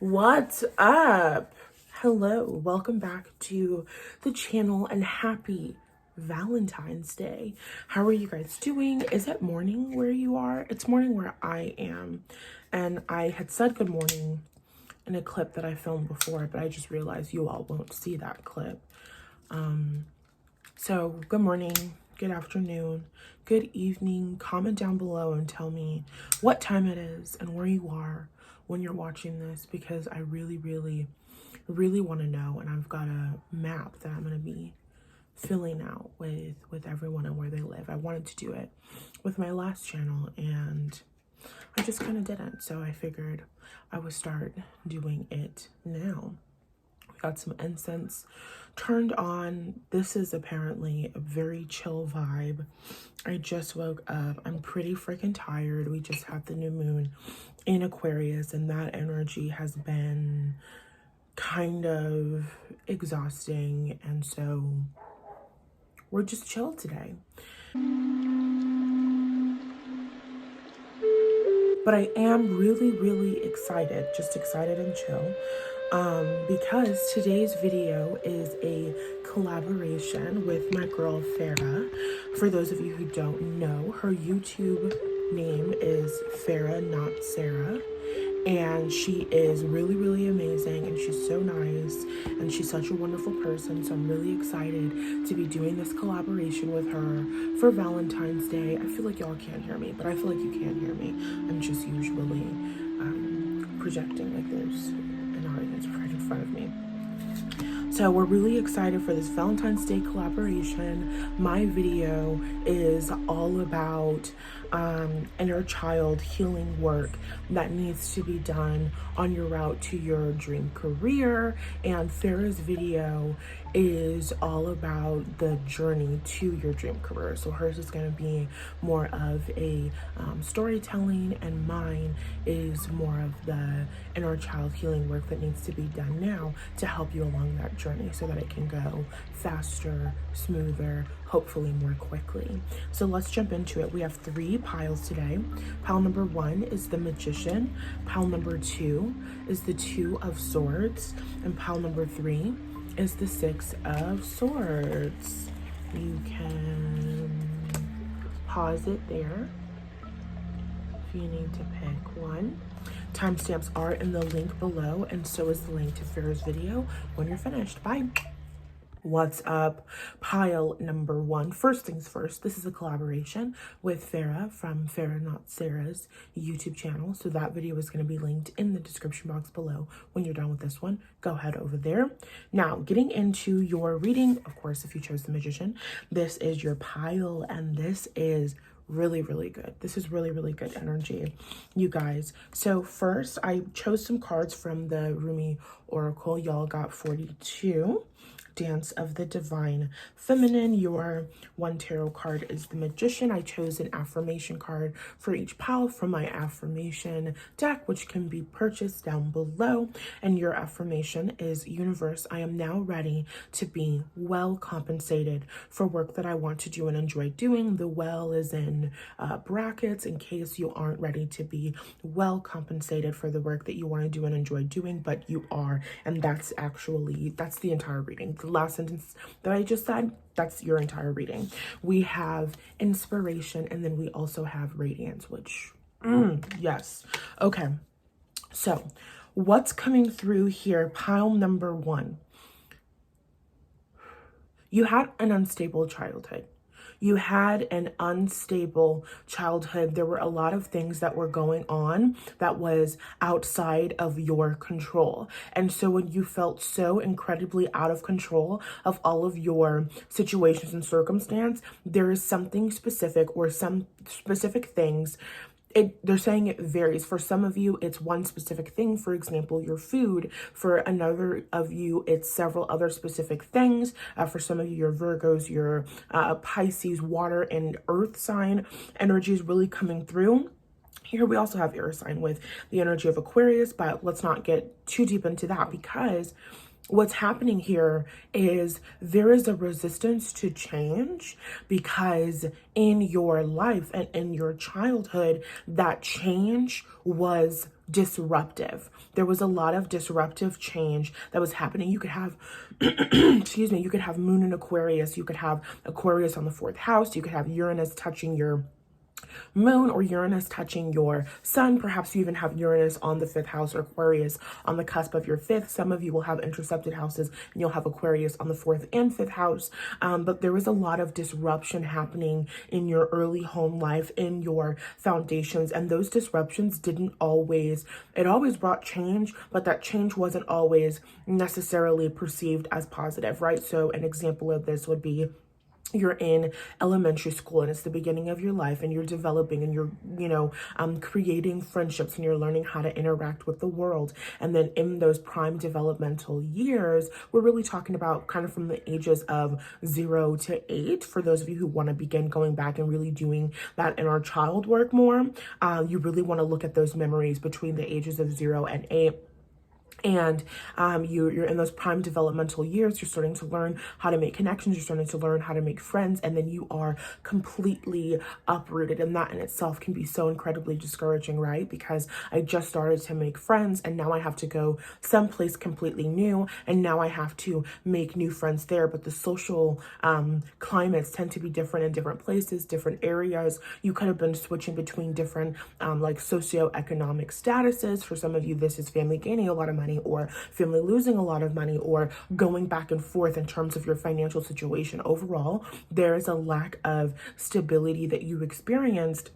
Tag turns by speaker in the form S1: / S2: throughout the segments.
S1: What's up? Hello, welcome back to the channel and happy Valentine's Day. How are you guys doing? Is it morning where you are? It's morning where I am. And I had said good morning in a clip that I filmed before, but I just realized you all won't see that clip. So good morning, good afternoon, good evening. Comment down below and tell me what time it is and where you are when you're watching this, because I really want to know. And I've got a map that I'm going to be filling out with everyone and where they live. I wanted to do it with my last channel and I just kind of didn't. So I figured I would start doing it now. We got some incense turned on. This is apparently a very chill vibe. I just woke up. I'm pretty freaking tired. We just had the new moon in Aquarius and that energy has been kind of exhausting, and so we're just chill today. But I am really excited, just excited and chill, because today's video is a collaboration with my girl Farrah. For those of you who don't know, her YouTube name is FarrahNotSarah, and she is really amazing, and she's so nice, and she's such a wonderful person. So I'm really excited to be doing this collaboration with her for Valentine's Day. I feel like y'all can't hear me, but I feel like you can hear me. I'm just usually projecting like there's an audience right in front of me. So we're really excited for this Valentine's Day collaboration. My video is all about inner child healing work that needs to be done on your route to your dream career. And Farrah's video is all about the journey to your dream career. So hers is going to be more of a storytelling, and mine is more of the inner child healing work that needs to be done now to help you along that journey so that it can go faster, smoother, hopefully more quickly. So let's jump into it. We have 3 piles today. Pile number 1 is the Magician. Pile number 2 is the 2 of Swords. And pile number 3 is the 6 of Swords. You can pause it there if you need to pick one. Timestamps are in the link below, and so is the link to Farrah's video when you're finished. Bye. What's up? Pile number 1. First things first, this is a collaboration with Farrah from FarrahNotSarah's YouTube channel. So that video is going to be linked in the description box below. When you're done with this one, go ahead over there. Now, getting into your reading, of course, if you chose the Magician, this is your pile, and this is really good. This is really good energy, you guys. So first, I chose some cards from the Rumi Oracle. Y'all got 42. Dance of the Divine Feminine. Your 1 tarot card is the Magician. I chose an affirmation card for each pile from my affirmation deck, which can be purchased down below. And your affirmation is, Universe, I am now ready to be well compensated for work that I want to do and enjoy doing. The well is in brackets in case you aren't ready to be well compensated for the work that you want to do and enjoy doing, but you are. And that's the entire reading. The last sentence that I just said, that's your entire reading. We have inspiration, and then we also have radiance, which yes. Okay, so what's coming through here? Pile number 1. You had an unstable childhood. You had an unstable childhood. There were a lot of things that were going on that was outside of your control. And so when you felt so incredibly out of control of all of your situations and circumstance, there is something specific or some specific things. They're saying it varies. For some of you, it's one specific thing, for example, your food. For another of you, it's several other specific things. For some of you, your Virgos, your Pisces, water and earth sign energy is really coming through. Here we also have air sign with the energy of Aquarius, but let's not get too deep into that, because what's happening here is there is a resistance to change, because in your life and in your childhood, that change was disruptive. There was a lot of disruptive change that was happening. You could have, excuse me, you could have Moon in Aquarius. You could have Aquarius on the 4th house. You could have Uranus touching your Moon or Uranus touching your Sun. Perhaps you even have Uranus on the 5th house or Aquarius on the cusp of your 5th. Some of you will have intercepted houses and you'll have Aquarius on the 4th and 5th house. But there was a lot of disruption happening in your early home life, in your foundations. And those disruptions it always brought change, but that change wasn't always necessarily perceived as positive, right? So an example of this would be, you're in elementary school and it's the beginning of your life and you're developing and you're, creating friendships and you're learning how to interact with the world. And then in those prime developmental years, we're really talking about kind of from the ages of 0 to 8. For those of you who want to begin going back and really doing that inner child work more, you really want to look at those memories between the ages of 0 and 8. And you're in those prime developmental years. You're starting to learn how to make connections. You're starting to learn how to make friends. And then you are completely uprooted. And that in itself can be so incredibly discouraging, right? Because I just started to make friends and now I have to go someplace completely new. And now I have to make new friends there. But the social climates tend to be different in different places, different areas. You could have been switching between different like socioeconomic statuses. For some of you, this is family gaining a lot of money, or family losing a lot of money, or going back and forth in terms of your financial situation. Overall, there is a lack of stability that you experienced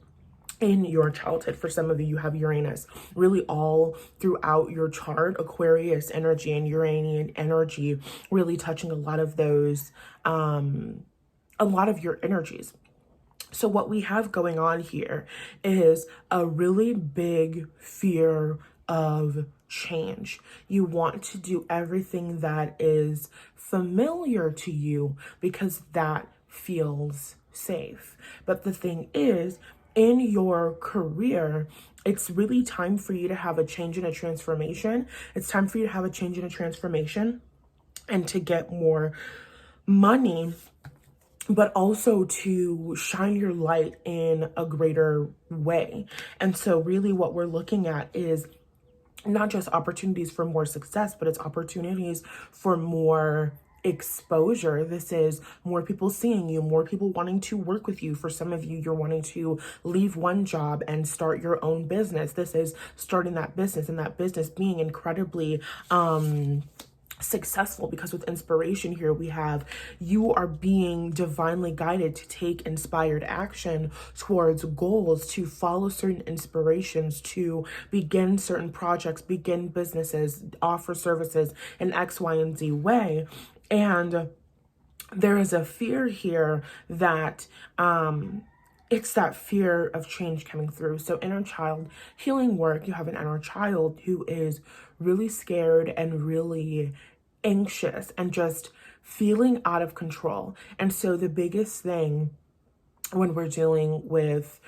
S1: in your childhood. For some of you, you have Uranus really all throughout your chart, Aquarius energy and Uranian energy really touching a lot of those, a lot of your energies. So what we have going on here is a really big fear of change. You want to do everything that is familiar to you because that feels safe. But the thing is, in your career, it's really time for you to have a change and a transformation. It's time for you to have a change and a transformation and to get more money, but also to shine your light in a greater way. And so really what we're looking at is not just opportunities for more success, but it's opportunities for more exposure. This is more people seeing you, more people wanting to work with you. For some of you, you're wanting to leave one job and start your own business. This is starting that business, and that business being incredibly successful, because with inspiration here we have you are being divinely guided to take inspired action towards goals, to follow certain inspirations, to begin certain projects, begin businesses, offer services in X, Y, and Z way. And there is a fear here that it's that fear of change coming through. So inner child healing work, you have an inner child who is really scared and really anxious and just feeling out of control. And so the biggest thing when we're dealing with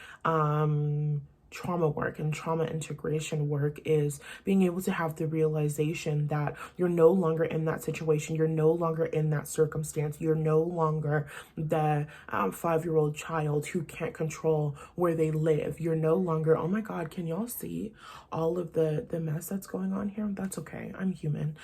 S1: trauma work and trauma integration work is being able to have the realization that you're no longer in that situation. You're no longer in that circumstance. You're no longer the 5-year-old child who can't control where they live. You're no longer, oh my God, can y'all see all of the mess that's going on here? That's okay. I'm human.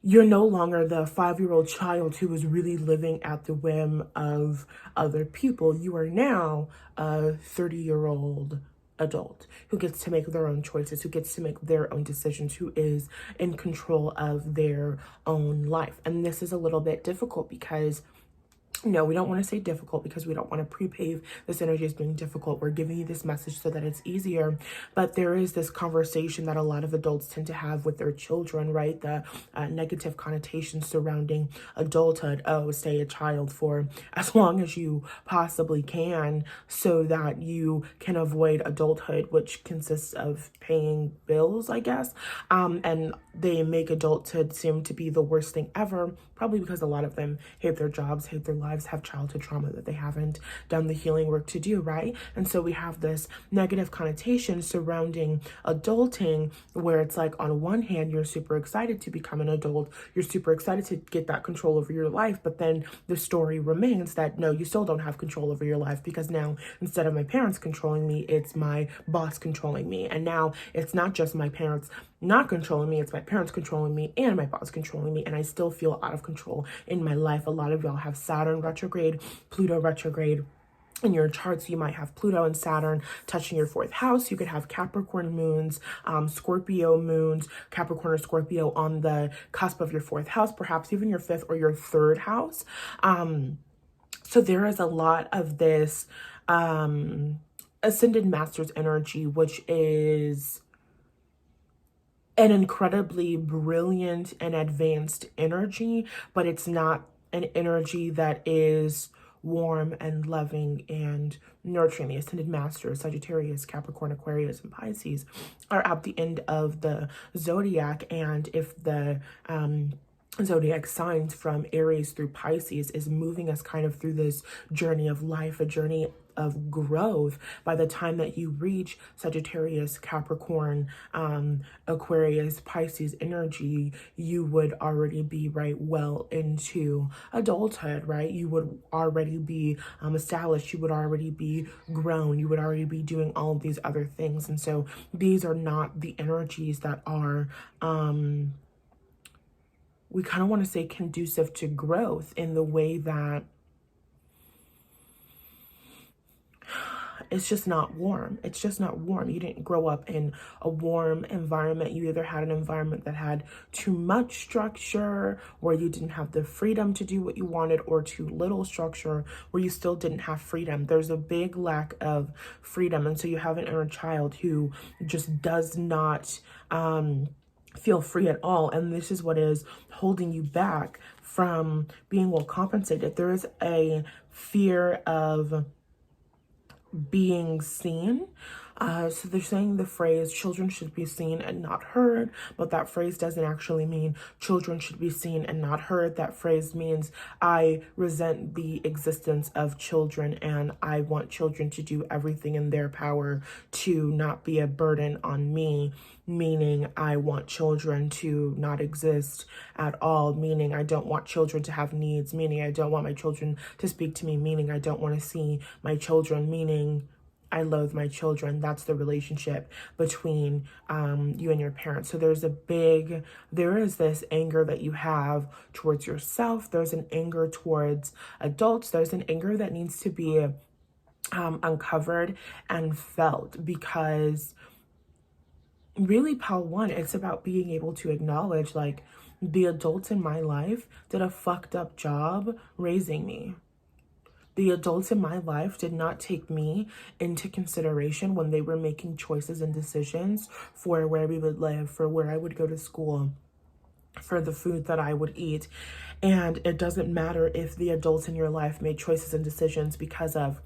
S1: You're no longer the 5-year-old child who is really living at the whim of other people. You are now a 30-year-old adult who gets to make their own choices, who gets to make their own decisions, who is in control of their own life. And this is a little bit difficult because, no, we don't want to say difficult because we don't want to pre-pave this energy as being difficult. We're giving you this message so that it's easier. But there is this conversation that a lot of adults tend to have with their children, right? The negative connotations surrounding adulthood. Oh, stay a child for as long as you possibly can so that you can avoid adulthood, which consists of paying bills, I guess. And they make adulthood seem to be the worst thing ever, probably because a lot of them hate their jobs, hate their lives, lives have childhood trauma that they haven't done the healing work to do, right? And so we have this negative connotation surrounding adulting, where it's like, on one hand, you're super excited to become an adult, you're super excited to get that control over your life, but then the story remains that no, you still don't have control over your life, because now instead of my parents controlling me, it's my boss controlling me. And now it's not just my parents not controlling me, it's my parents controlling me and my boss controlling me, and I still feel out of control in my life. A lot of y'all have Saturn retrograde, Pluto retrograde in your charts. You might have Pluto and Saturn touching your 4th house. You could have Capricorn moons, Scorpio moons, Capricorn or Scorpio on the cusp of your 4th house, perhaps even your 5th or your 3rd house. So there is a lot of this ascended masters energy, which is an incredibly brilliant and advanced energy, but it's not an energy that is warm and loving and nurturing. The ascended masters, Sagittarius, Capricorn, Aquarius, and Pisces, are at the end of the zodiac. And if the zodiac signs from Aries through Pisces is moving us kind of through this journey of life, a journey of growth, by the time that you reach Sagittarius, Capricorn, Aquarius, Pisces energy, you would already be right well into adulthood, right? You would already be established, you would already be grown, you would already be doing all of these other things. And so these are not the energies that are we kind of want to say conducive to growth, in the way that it's just not warm. It's just not warm. You didn't grow up in a warm environment. You either had an environment that had too much structure, where you didn't have the freedom to do what you wanted, or too little structure, where you still didn't have freedom. There's a big lack of freedom. And so you have an inner child who just does not feel free at all. And this is what is holding you back from being well compensated. There is a fear of being seen. So they're saying the phrase children should be seen and not heard, but that phrase doesn't actually mean children should be seen and not heard. That phrase means I resent the existence of children, and I want children to do everything in their power to not be a burden on me, meaning I want children to not exist at all, meaning I don't want children to have needs, meaning I don't want my children to speak to me, meaning I don't want to see my children, meaning I loathe my children. That's the relationship between you and your parents. So there is this anger that you have towards yourself. There's an anger towards adults. There's an anger that needs to be uncovered and felt, because really, pile one, it's about being able to acknowledge, like, the adults in my life did a fucked up job raising me. The adults in my life did not take me into consideration when they were making choices and decisions for where we would live, for where I would go to school, for the food that I would eat. And it doesn't matter if the adults in your life made choices and decisions because of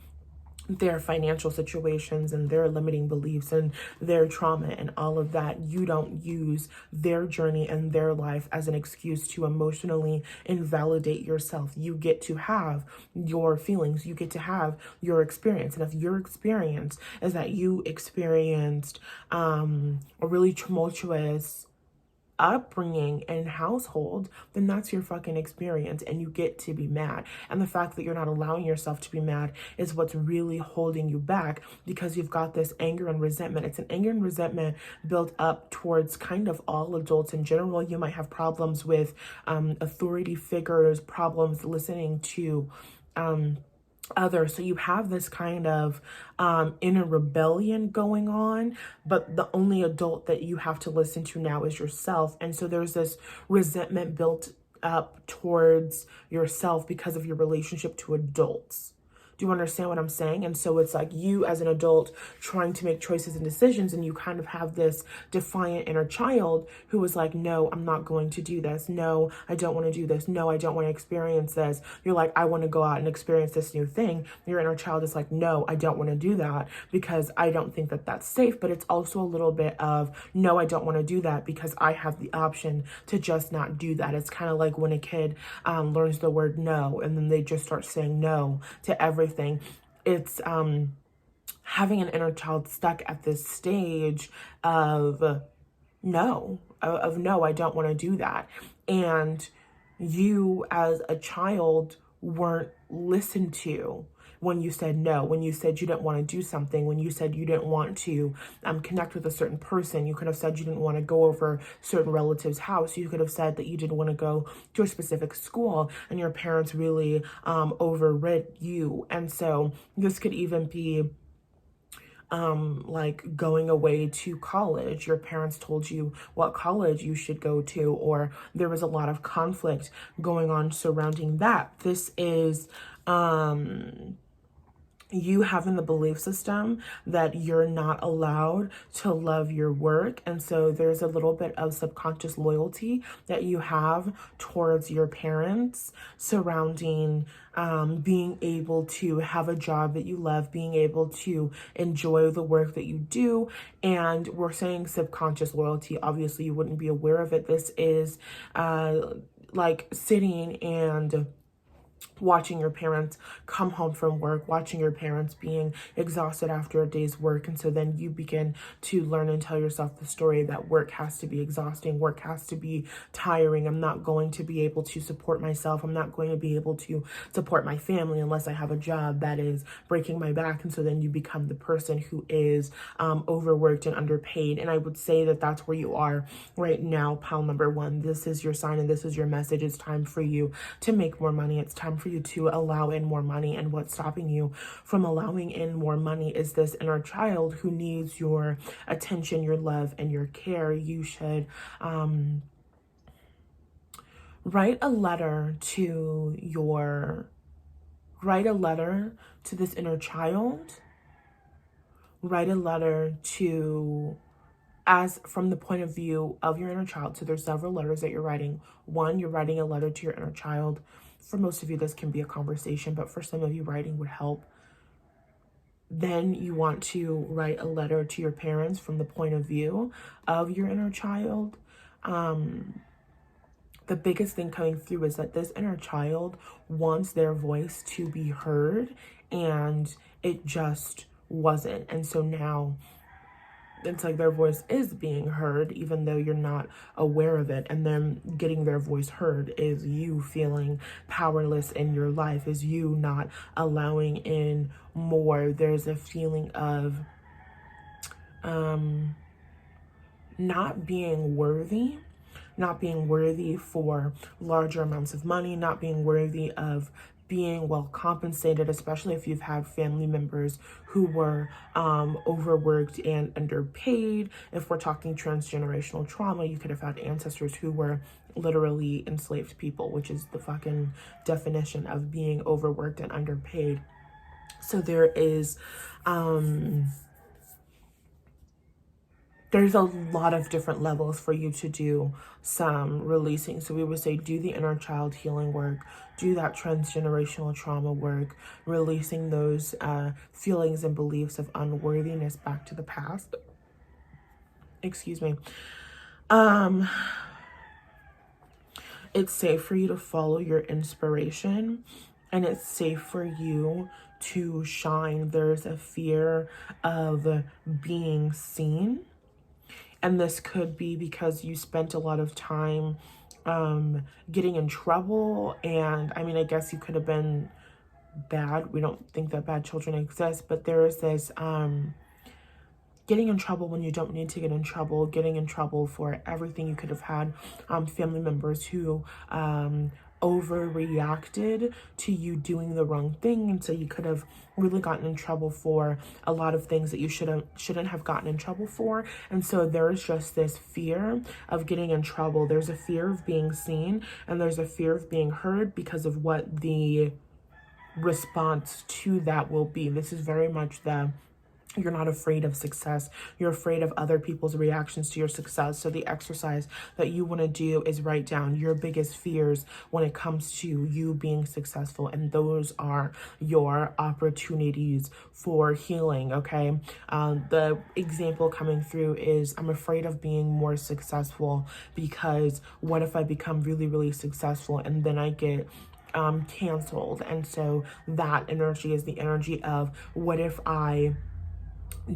S1: their financial situations and their limiting beliefs and their trauma and all of that. You don't use their journey and their life as an excuse to emotionally invalidate yourself. You get to have your feelings. You get to have your experience. And if your experience is that you experienced a really tumultuous upbringing and household, then that's your fucking experience, and you get to be mad. And the fact that you're not allowing yourself to be mad is what's really holding you back, because you've got this anger and resentment. It's an anger and resentment built up towards kind of all adults in general. You might have problems with authority figures, problems listening to others. So you have this kind of inner rebellion going on, but the only adult that you have to listen to now is yourself. And so there's this resentment built up towards yourself because of your relationship to adults. Do you understand what I'm saying? And so it's like you as an adult trying to make choices and decisions, and you kind of have this defiant inner child who is like, no, I'm not going to do this. No, I don't want to do this. No, I don't want to experience this. You're like, I want to go out and experience this new thing. Your inner child is like, no, I don't want to do that because I don't think that that's safe. But it's also a little bit of, no, I don't want to do that because I have the option to just not do that. It's kind of like when a kid learns the word no, and then they just start saying no to everything. It's having an inner child stuck at this stage of no, no, I don't want to do that. And you as a child weren't listened to when you said no, when you said you didn't want to do something, when you said you didn't want to connect with a certain person. You could have said you didn't want to go over certain relative's house. You could have said that you didn't want to go to a specific school, and your parents really overrid you. And so this could even be like going away to college. Your parents told you what college you should go to, or there was a lot of conflict going on surrounding that. This is you having the belief system that you're not allowed to love your work. And so there's a little bit of subconscious loyalty that you have towards your parents surrounding being able to have a job that you love, being able to enjoy the work that you do. And we're saying subconscious loyalty. Obviously, you wouldn't be aware of it. This is like sitting and watching your parents come home from work, watching your parents being exhausted after a day's work. And so then you begin to learn and tell yourself the story that work has to be exhausting, work has to be tiring. I'm not going to be able to support myself. I'm not going to be able to support my family unless I have a job that is breaking my back. And so then you become the person who is overworked and underpaid. And I would say that that's where you are right now, pile number one. This is your sign and this is your message. It's time for you to make more money. It's time for you to allow in more money. And what's stopping you from allowing in more money is this inner child who needs your attention, your love, and your care. You should write a letter to this inner child. Write a letter to, as from the point of view of your inner child. So there's several letters that you're writing. One, you're writing a letter to your inner child. For most of you, this can be a conversation, but for some of you, writing would help. Then you want to write a letter to your parents from the point of view of your inner child. The biggest thing coming through is that this inner child wants their voice to be heard, and it just wasn't. And so now it's like their voice is being heard, even though you're not aware of it. And then getting their voice heard is you feeling powerless in your life, is you not allowing in more. There's a feeling of not being worthy for larger amounts of money, not being worthy of being well compensated, especially if you've had family members who were overworked and underpaid. If we're talking transgenerational trauma, you could have had ancestors who were literally enslaved people, which is the fucking definition of being overworked and underpaid. So there is there's a lot of different levels for you to do some releasing. So we would say do the inner child healing work, do that transgenerational trauma work, releasing those feelings and beliefs of unworthiness back to the past. Excuse me. It's safe for you to follow your inspiration, and it's safe for you to shine. There's a fear of being seen. And this could be because you spent a lot of time getting in trouble. And I mean, I guess you could have been bad. We don't think that bad children exist, but there is this getting in trouble when you don't need to get in trouble, getting in trouble for everything. You could have had family members who overreacted to you doing the wrong thing, and so you could have really gotten in trouble for a lot of things that you shouldn't have gotten in trouble for. And so there's just this fear of getting in trouble. There's a fear of being seen, and there's a fear of being heard because of what the response to that will be. This is very much the, you're not afraid of success. You're afraid of other people's reactions to your success. So the exercise that you want to do is write down your biggest fears when it comes to you being successful. And those are your opportunities for healing, okay? The example coming through is, I'm afraid of being more successful because what if I become really, really successful and then I get canceled? And so that energy is the energy of, what if I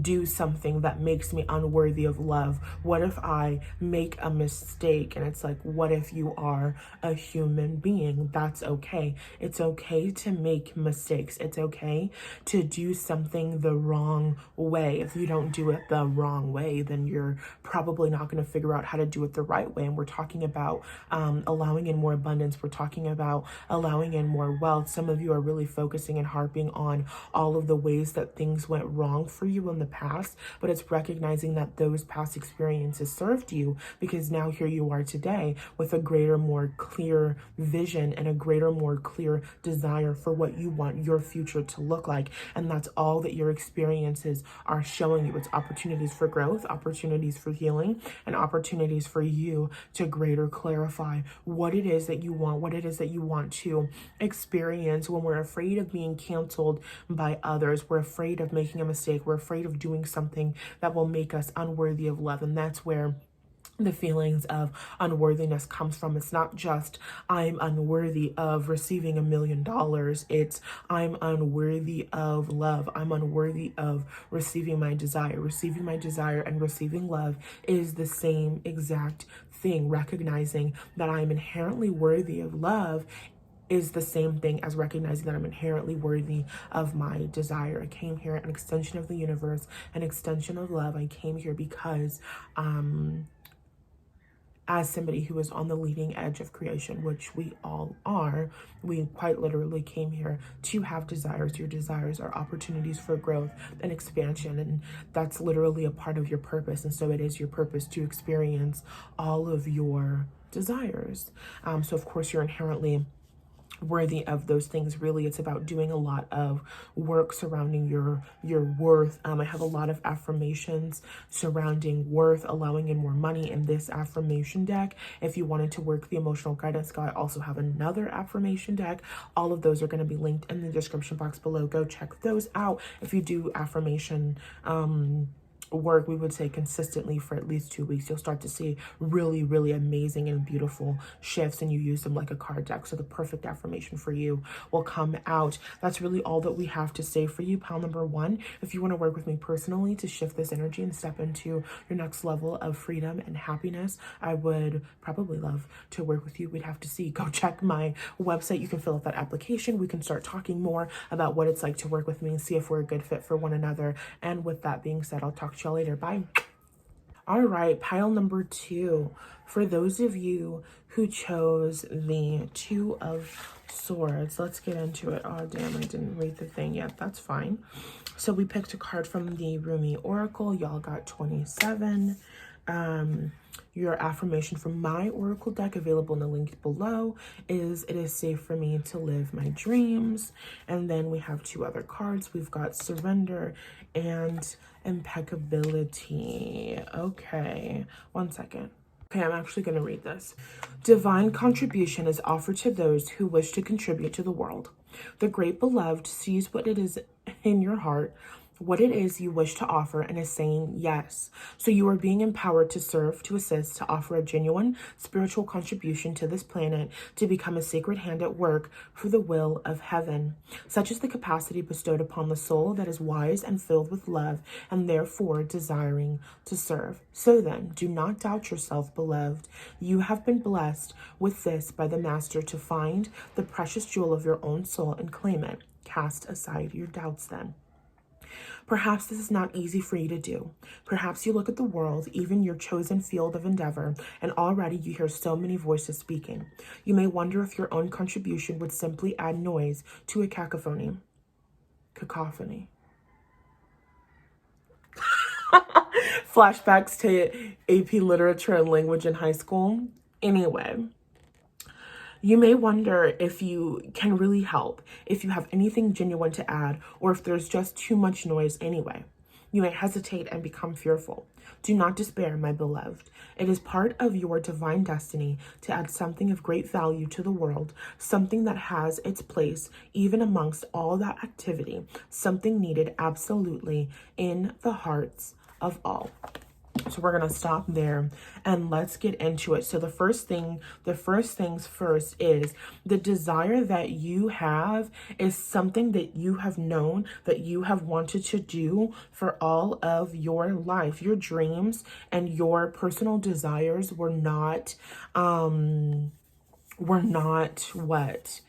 S1: do something that makes me unworthy of love? What if I make a mistake? And it's like, what if you are a human being? That's okay. It's okay to make mistakes. It's okay to do something the wrong way. If you don't do it the wrong way, then you're probably not going to figure out how to do it the right way. And we're talking about allowing in more abundance. We're talking about allowing in more wealth. Some of you are really focusing and harping on all of the ways that things went wrong for you in the past, but it's recognizing that those past experiences served you, because now here you are today with a greater, more clear vision and a greater, more clear desire for what you want your future to look like. And that's all that your experiences are showing you. It's opportunities for growth, opportunities for healing, and opportunities for you to greater clarify what it is that you want, what it is that you want to experience. When we're afraid of being canceled by others, we're afraid of making a mistake, we're afraid of doing something that will make us unworthy of love. And that's where the feelings of unworthiness comes from. It's not just, I'm unworthy of receiving $1 million. It's, I'm unworthy of love. I'm unworthy of receiving my desire. Receiving my desire and receiving love is the same exact thing. Recognizing that I'm inherently worthy of love is the same thing as recognizing that I'm inherently worthy of my desire. I came here an extension of the universe, an extension of love. I came here because as somebody who is on the leading edge of creation, which we all are, we quite literally came here to have desires. Your desires are opportunities for growth and expansion, and that's literally a part of your purpose. And so it is your purpose to experience all of your desires. So of course you're inherently worthy of those things. Really, it's about doing a lot of work surrounding your worth. I have a lot of affirmations surrounding worth, allowing in more money in this affirmation deck. If you wanted to work the emotional guidance guide, I also have another affirmation deck. All of those are going to be linked in the description box below. Go check those out. If you do affirmation work, we would say consistently for at least 2 weeks, you'll start to see really, really amazing and beautiful shifts, and you use them like a card deck. So the perfect affirmation for you will come out. That's really all that we have to say for you. Pile number 1, if you want to work with me personally to shift this energy and step into your next level of freedom and happiness, I would probably love to work with you. We'd have to see. Go check my website. You can fill out that application. We can start talking more about what it's like to work with me and see if we're a good fit for one another. And with that being said, I'll talk to y'all later. Bye. All right, pile number 2. For those of you who chose the 2 of Swords, let's get into it. Oh, damn, I didn't read the thing yet. That's fine. So we picked a card from the Rumi Oracle. Y'all got 27. Your affirmation from my Oracle deck, available in the link below, is, it is safe for me to live my dreams. And then we have 2 other cards. We've got surrender and impeccability. Okay, 1 second. Okay, I'm actually going to read this. Divine contribution is offered to those who wish to contribute to the world. The great beloved sees what it is in your heart, what it is you wish to offer, and is saying yes. So you are being empowered to serve, to assist, to offer a genuine spiritual contribution to this planet, to become a sacred hand at work for the will of heaven. Such is the capacity bestowed upon the soul that is wise and filled with love, and therefore desiring to serve. So then, do not doubt yourself, beloved. You have been blessed with this by the Master to find the precious jewel of your own soul and claim it. Cast aside your doubts then. Perhaps this is not easy for you to do. Perhaps you look at the world, even your chosen field of endeavor, and already you hear so many voices speaking. You may wonder if your own contribution would simply add noise to a cacophony. Cacophony. Flashbacks to AP Literature and Language in high school. Anyway, You may wonder if you can really help, if you have anything genuine to add, or if there's just too much noise anyway. You may hesitate and become fearful. Do not despair, my beloved. It is part of your divine destiny to add something of great value to the world, something that has its place even amongst all that activity, something needed absolutely in the hearts of all. So we're going to stop there and let's get into it. So the first things first is the desire that you have is something that you have known, that you have wanted to do for all of your life. Your dreams and your personal desires were not what?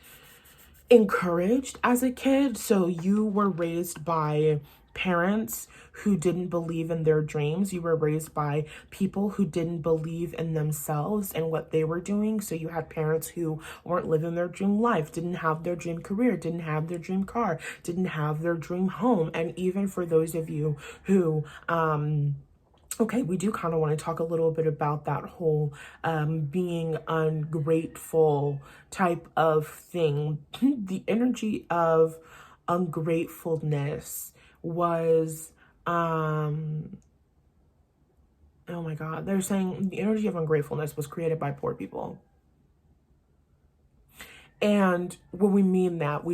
S1: Encouraged as a kid. So you were raised by parents who didn't believe in their dreams. You were raised by people who didn't believe in themselves and what they were doing. So you had parents who weren't living their dream life, didn't have their dream career, didn't have their dream car, didn't have their dream home. And even for those of you who okay, we do kind of want to talk a little bit about that whole being ungrateful type of thing. The energy of ungratefulness was, oh my God, they're saying the energy of ungratefulness was created by poor people. And when we mean that,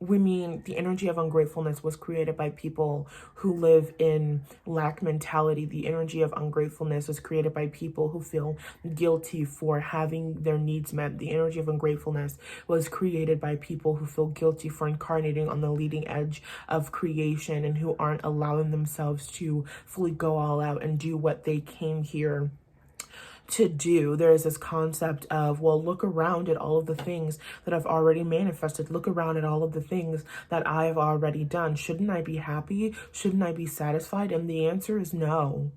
S1: we mean the energy of ungratefulness was created by people who live in lack mentality. The energy of ungratefulness was created by people who feel guilty for having their needs met. The energy of ungratefulness was created by people who feel guilty for incarnating on the leading edge of creation and who aren't allowing themselves to fully go all out and do what they came here to do. There is this concept of, well, look around at all of the things that I've already manifested. Look around at all of the things that I've already done. Shouldn't I be happy? Shouldn't I be satisfied? And the answer is no.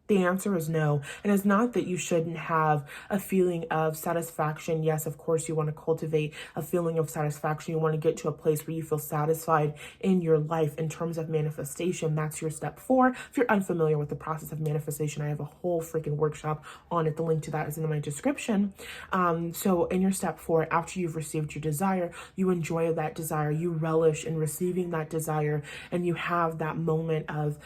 S1: The answer is no. And it's not that you shouldn't have a feeling of satisfaction. Yes, of course, you want to cultivate a feeling of satisfaction. You want to get to a place where you feel satisfied in your life in terms of manifestation. That's your step 4. If you're unfamiliar with the process of manifestation, I have a whole freaking workshop on it. The link to that is in my description. So in your step 4, after you've received your desire, you enjoy that desire, you relish in receiving that desire, and you have that moment of,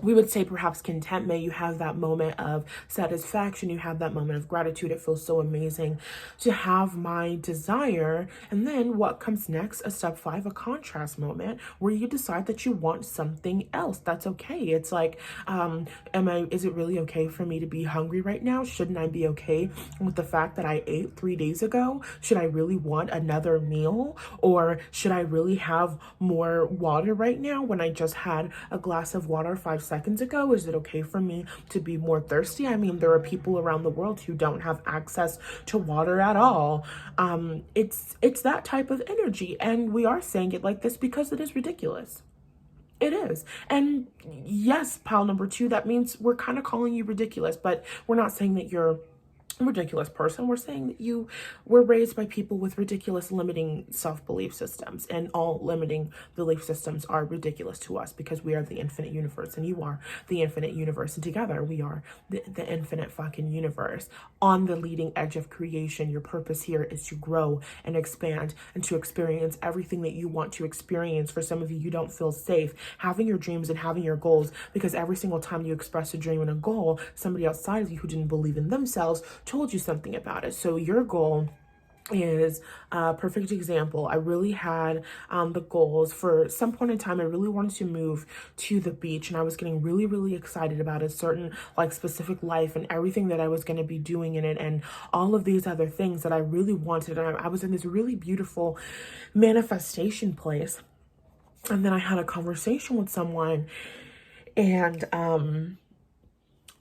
S1: we would say perhaps contentment. You have that moment of satisfaction. You have that moment of gratitude. It feels so amazing to have my desire. And then what comes next? A step 5, a contrast moment where you decide that you want something else. That's okay. It's like, is it really okay for me to be hungry right now? Shouldn't I be okay with the fact that I ate 3 days ago? Should I really want another meal? Or should I really have more water right now when I just had a glass of water 5 seconds ago? Is it okay for me to be more thirsty? I mean, there are people around the world who don't have access to water at all. It's that type of energy, and we are saying it like this because it is ridiculous. It is. And yes, pile number 2, that means we're kind of calling you ridiculous, but we're not saying that you're ridiculous person. We're saying that you were raised by people with ridiculous limiting self-belief systems, and all limiting belief systems are ridiculous to us because we are the infinite universe and you are the infinite universe, and together we are the infinite fucking universe on the leading edge of creation. Your purpose here is to grow and expand and to experience everything that you want to experience. For some of you, you don't feel safe having your dreams and having your goals because every single time you express a dream and a goal, somebody outside of you who didn't believe in themselves told you something about it. So your goal is a perfect example. I really had the goals for some point in time. I really wanted to move to the beach, and I was getting really, really excited about a certain like specific life and everything that I was going to be doing in it, and all of these other things that I really wanted. And I was in this really beautiful manifestation place. And then I had a conversation with someone, and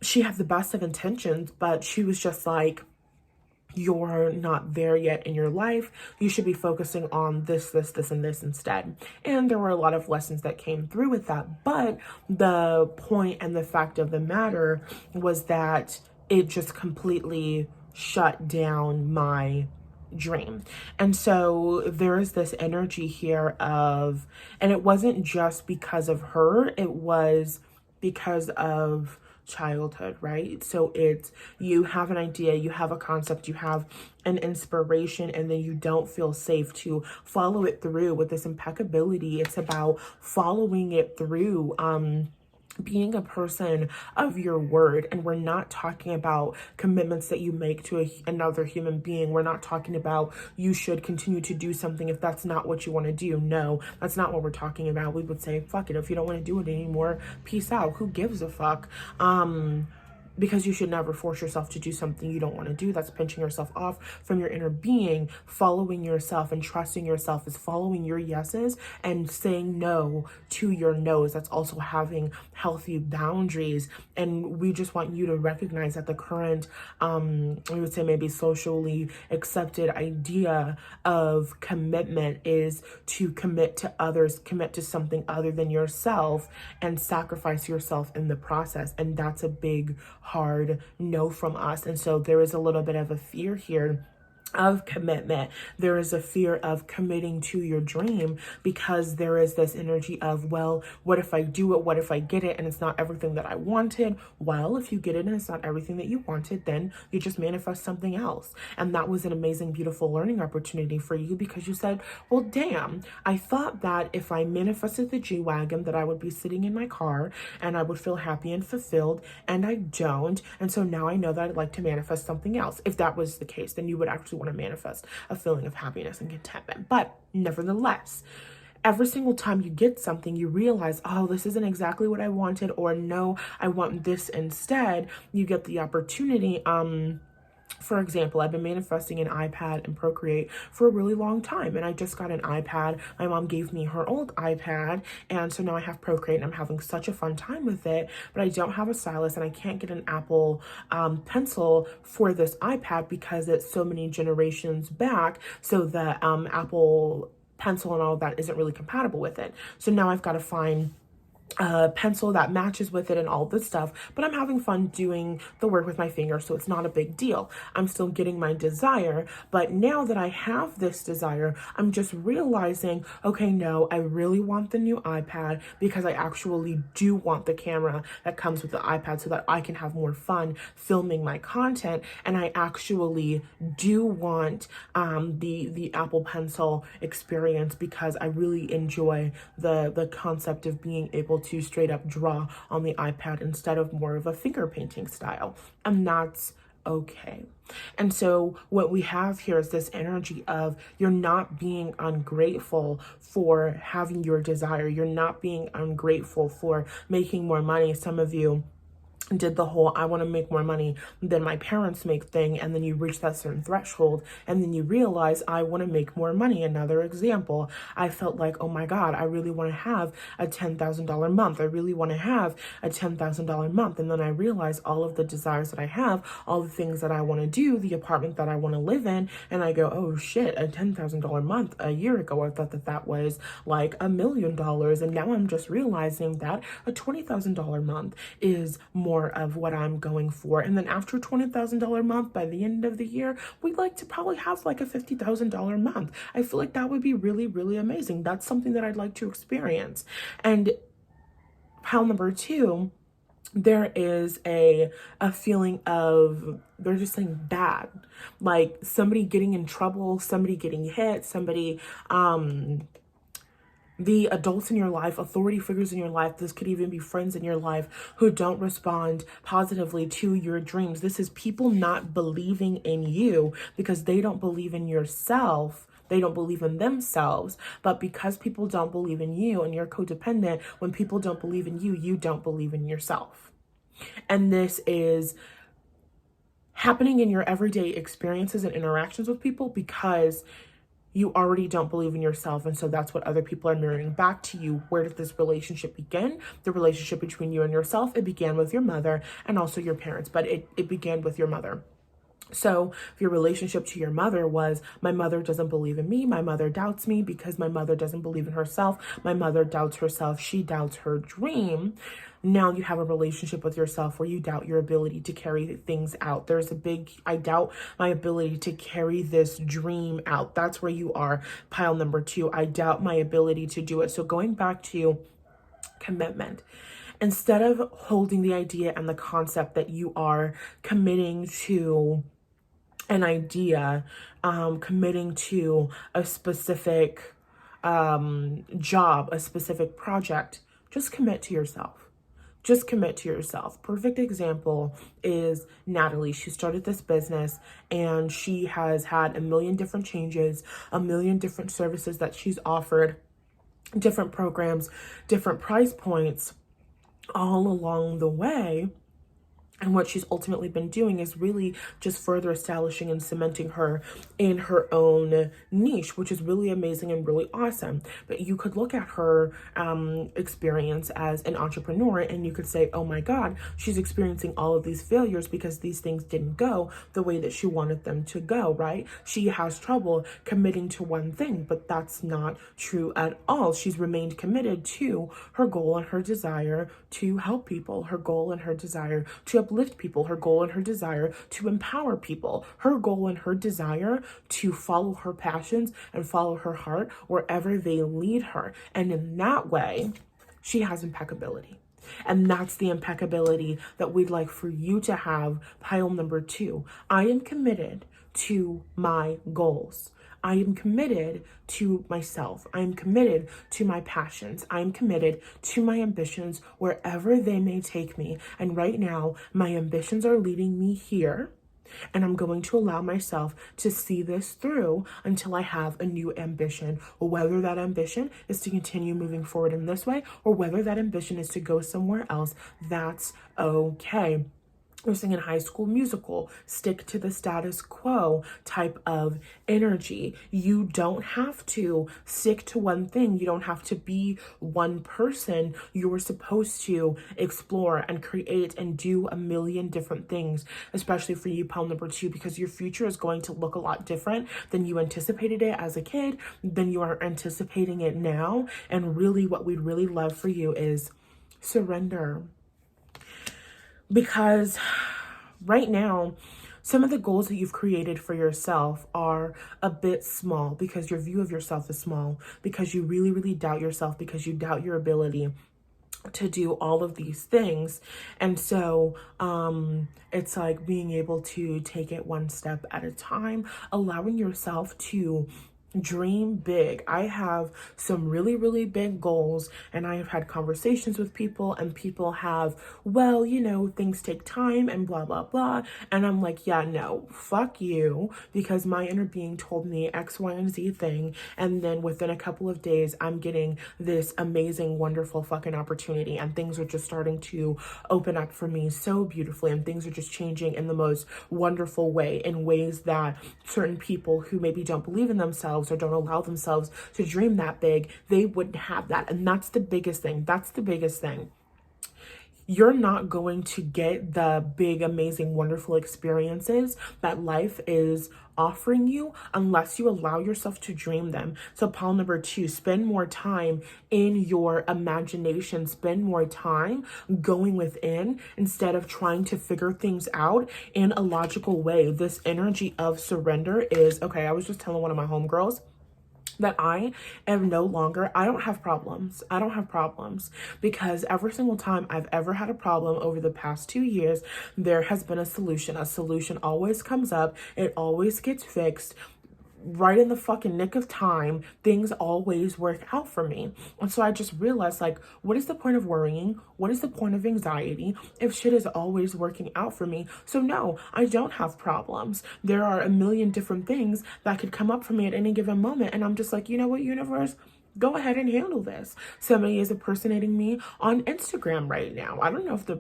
S1: she had the best of intentions, but she was just like, you're not there yet in your life. You should be focusing on this, and this instead. And there were a lot of lessons that came through with that. But the point and the fact of the matter was that it just completely shut down my dream. And so there is this energy here of, and it wasn't just because of her, it was because of childhood, right? So it's, you have an idea, you have a concept, you have an inspiration, and then you don't feel safe to follow it through with this impeccability. It's about following it through, being a person of your word. And we're not talking about commitments that you make to another human being. We're not talking about you should continue to do something if that's not what you want to do. No, that's not what we're talking about. We would say, fuck it, if you don't want to do it anymore, peace out. Who gives a fuck? Because you should never force yourself to do something you don't want to do. That's pinching yourself off from your inner being. Following yourself and trusting yourself is following your yeses and saying no to your no's. That's also having healthy boundaries. And we just want you to recognize that the current, we would say maybe socially accepted idea of commitment is to commit to others, commit to something other than yourself, and sacrifice yourself in the process. And that's a big, hard no from us. And so there is a little bit of a fear here of commitment. There is a fear of committing to your dream because there is this energy of, well, what if I do it? What if I get it and it's not everything that I wanted? Well, if you get it and it's not everything that you wanted, then you just manifest something else. And that was an amazing, beautiful learning opportunity for you, because you said, well, damn, I thought that if I manifested the G-Wagon that I would be sitting in my car and I would feel happy and fulfilled, and I don't. And so now I know that I'd like to manifest something else. If that was the case, then you would actually want to manifest a feeling of happiness and contentment. But nevertheless, every single time you get something, you realize, oh, this isn't exactly what I wanted, or no, I want this instead. You get the opportunity. For example, I've been manifesting an iPad and Procreate for a really long time, and I just got an iPad. My mom gave me her old iPad, and so now I have Procreate, and I'm having such a fun time with it, but I don't have a stylus, and I can't get an Apple Pencil for this iPad because it's so many generations back, so the Apple Pencil and all of that isn't really compatible with it. So now I've got to find a pencil that matches with it and all this stuff, but I'm having fun doing the work with my finger, so it's not a big deal. I'm still getting my desire, but now that I have this desire, I'm just realizing, okay, no, I really want the new iPad because I actually do want the camera that comes with the iPad so that I can have more fun filming my content, and I actually do want the Apple Pencil experience because I really enjoy the concept of being able to straight up draw on the iPad instead of more of a finger painting style. And that's okay. And so what we have here is this energy of, you're not being ungrateful for having your desire. You're not being ungrateful for making more money. Some of you did the whole I want to make more money than my parents make thing, and then you reach that certain threshold and then you realize I want to make more money. Another example, I felt like, oh my god, I really want to have a $10,000 month. I really want to have a $10,000 month. And then I realize all of the desires that I have, all the things that I want to do, the apartment that I want to live in, and I go, oh shit, a $10,000 month. A year ago I thought that that was like $1 million, and now I'm just realizing that a $20,000 month is more of what I'm going for. And then after a $20,000 month, by the end of the year, we'd like to probably have like a $50,000 month. I feel like that would be really, really amazing. That's something that I'd like to experience. And pile number two, there is a feeling of, they're just saying bad, like somebody getting in trouble, somebody getting hit, somebody, the adults in your life, authority figures in your life, this could even be friends in your life who don't respond positively to your dreams. This is people not believing in you because they don't believe in yourself. They don't believe in themselves. But because people don't believe in you and you're codependent, when people don't believe in you, you don't believe in yourself. And this is happening in your everyday experiences and interactions with people because you already don't believe in yourself. And so that's what other people are mirroring back to you. Where did this relationship begin? The relationship between you and yourself, it began with your mother and also your parents, but it began with your mother. So if your relationship to your mother was, my mother doesn't believe in me, my mother doubts me because my mother doesn't believe in herself, my mother doubts herself, she doubts her dream. Now you have a relationship with yourself where you doubt your ability to carry things out. There's a big, I doubt my ability to carry this dream out. That's where you are, pile number two. I doubt my ability to do it. So going back to commitment. Instead of holding the idea and the concept that you are committing to an idea, committing to a specific job, a specific project, just commit to yourself. Just commit to yourself. Perfect example is Nathallie. She started this business and she has had a million different changes, a million different services that she's offered, different programs, different price points all along the way. And what she's ultimately been doing is really just further establishing and cementing her in her own niche, which is really amazing and really awesome. But you could look at her experience as an entrepreneur and you could say, oh my God, she's experiencing all of these failures because these things didn't go the way that she wanted them to go, right? She has trouble committing to one thing, but that's not true at all. She's remained committed to her goal and her desire to help people, her goal and her desire to uplift people, her goal and her desire to empower people, her goal and her desire to follow her passions and follow her heart wherever they lead her. And in that way, she has impeccability. And that's the impeccability that we'd like for you to have. Pile number 2. I am committed to my goals. I am committed to myself. I am committed to my passions. I am committed to my ambitions wherever they may take me. And right now, my ambitions are leading me here. And I'm going to allow myself to see this through until I have a new ambition, whether that ambition is to continue moving forward in this way or whether that ambition is to go somewhere else. That's okay. We're singing High School Musical, stick to the status quo type of energy. You don't have to stick to one thing. You don't have to be one person. You're supposed to explore and create and do a million different things, especially for you, pile number 2, because your future is going to look a lot different than you anticipated it as a kid, than you are anticipating it now. And really what we'd really love for you is surrender. Because right now, some of the goals that you've created for yourself are a bit small because your view of yourself is small, because you really, really doubt yourself, because you doubt your ability to do all of these things. And so it's like being able to take it one step at a time, allowing yourself to dream big. I have some really, really big goals, and I have had conversations with people, and people have, well, you know, things take time and blah, blah, blah. And I'm like, yeah, no, fuck you, because my inner being told me X, Y, and Z thing. And then within a couple of days, I'm getting this amazing, wonderful fucking opportunity, and things are just starting to open up for me so beautifully, and things are just changing in the most wonderful way, in ways that certain people who maybe don't believe in themselves or don't allow themselves to dream that big, they wouldn't have that. And that's the biggest thing. That's the biggest thing. You're not going to get the big, amazing, wonderful experiences that life is offering you unless you allow yourself to dream them. So pile number 2, spend more time in your imagination, spend more time going within instead of trying to figure things out in a logical way. This energy of surrender is, okay, I was just telling one of my homegirls that I am no longer, I don't have problems. I don't have problems because every single time I've ever had a problem over the past 2 years, there has been a solution. A solution always comes up. It always gets fixed. Right in the fucking nick of time, things always work out for me. And so I just realized, like, what is the point of worrying? What is the point of anxiety if shit is always working out for me? So no, I don't have problems. There are a million different things that could come up for me at any given moment. And I'm just like, you know what, universe? Go ahead and handle this. Somebody is impersonating me on Instagram right now. I don't know if the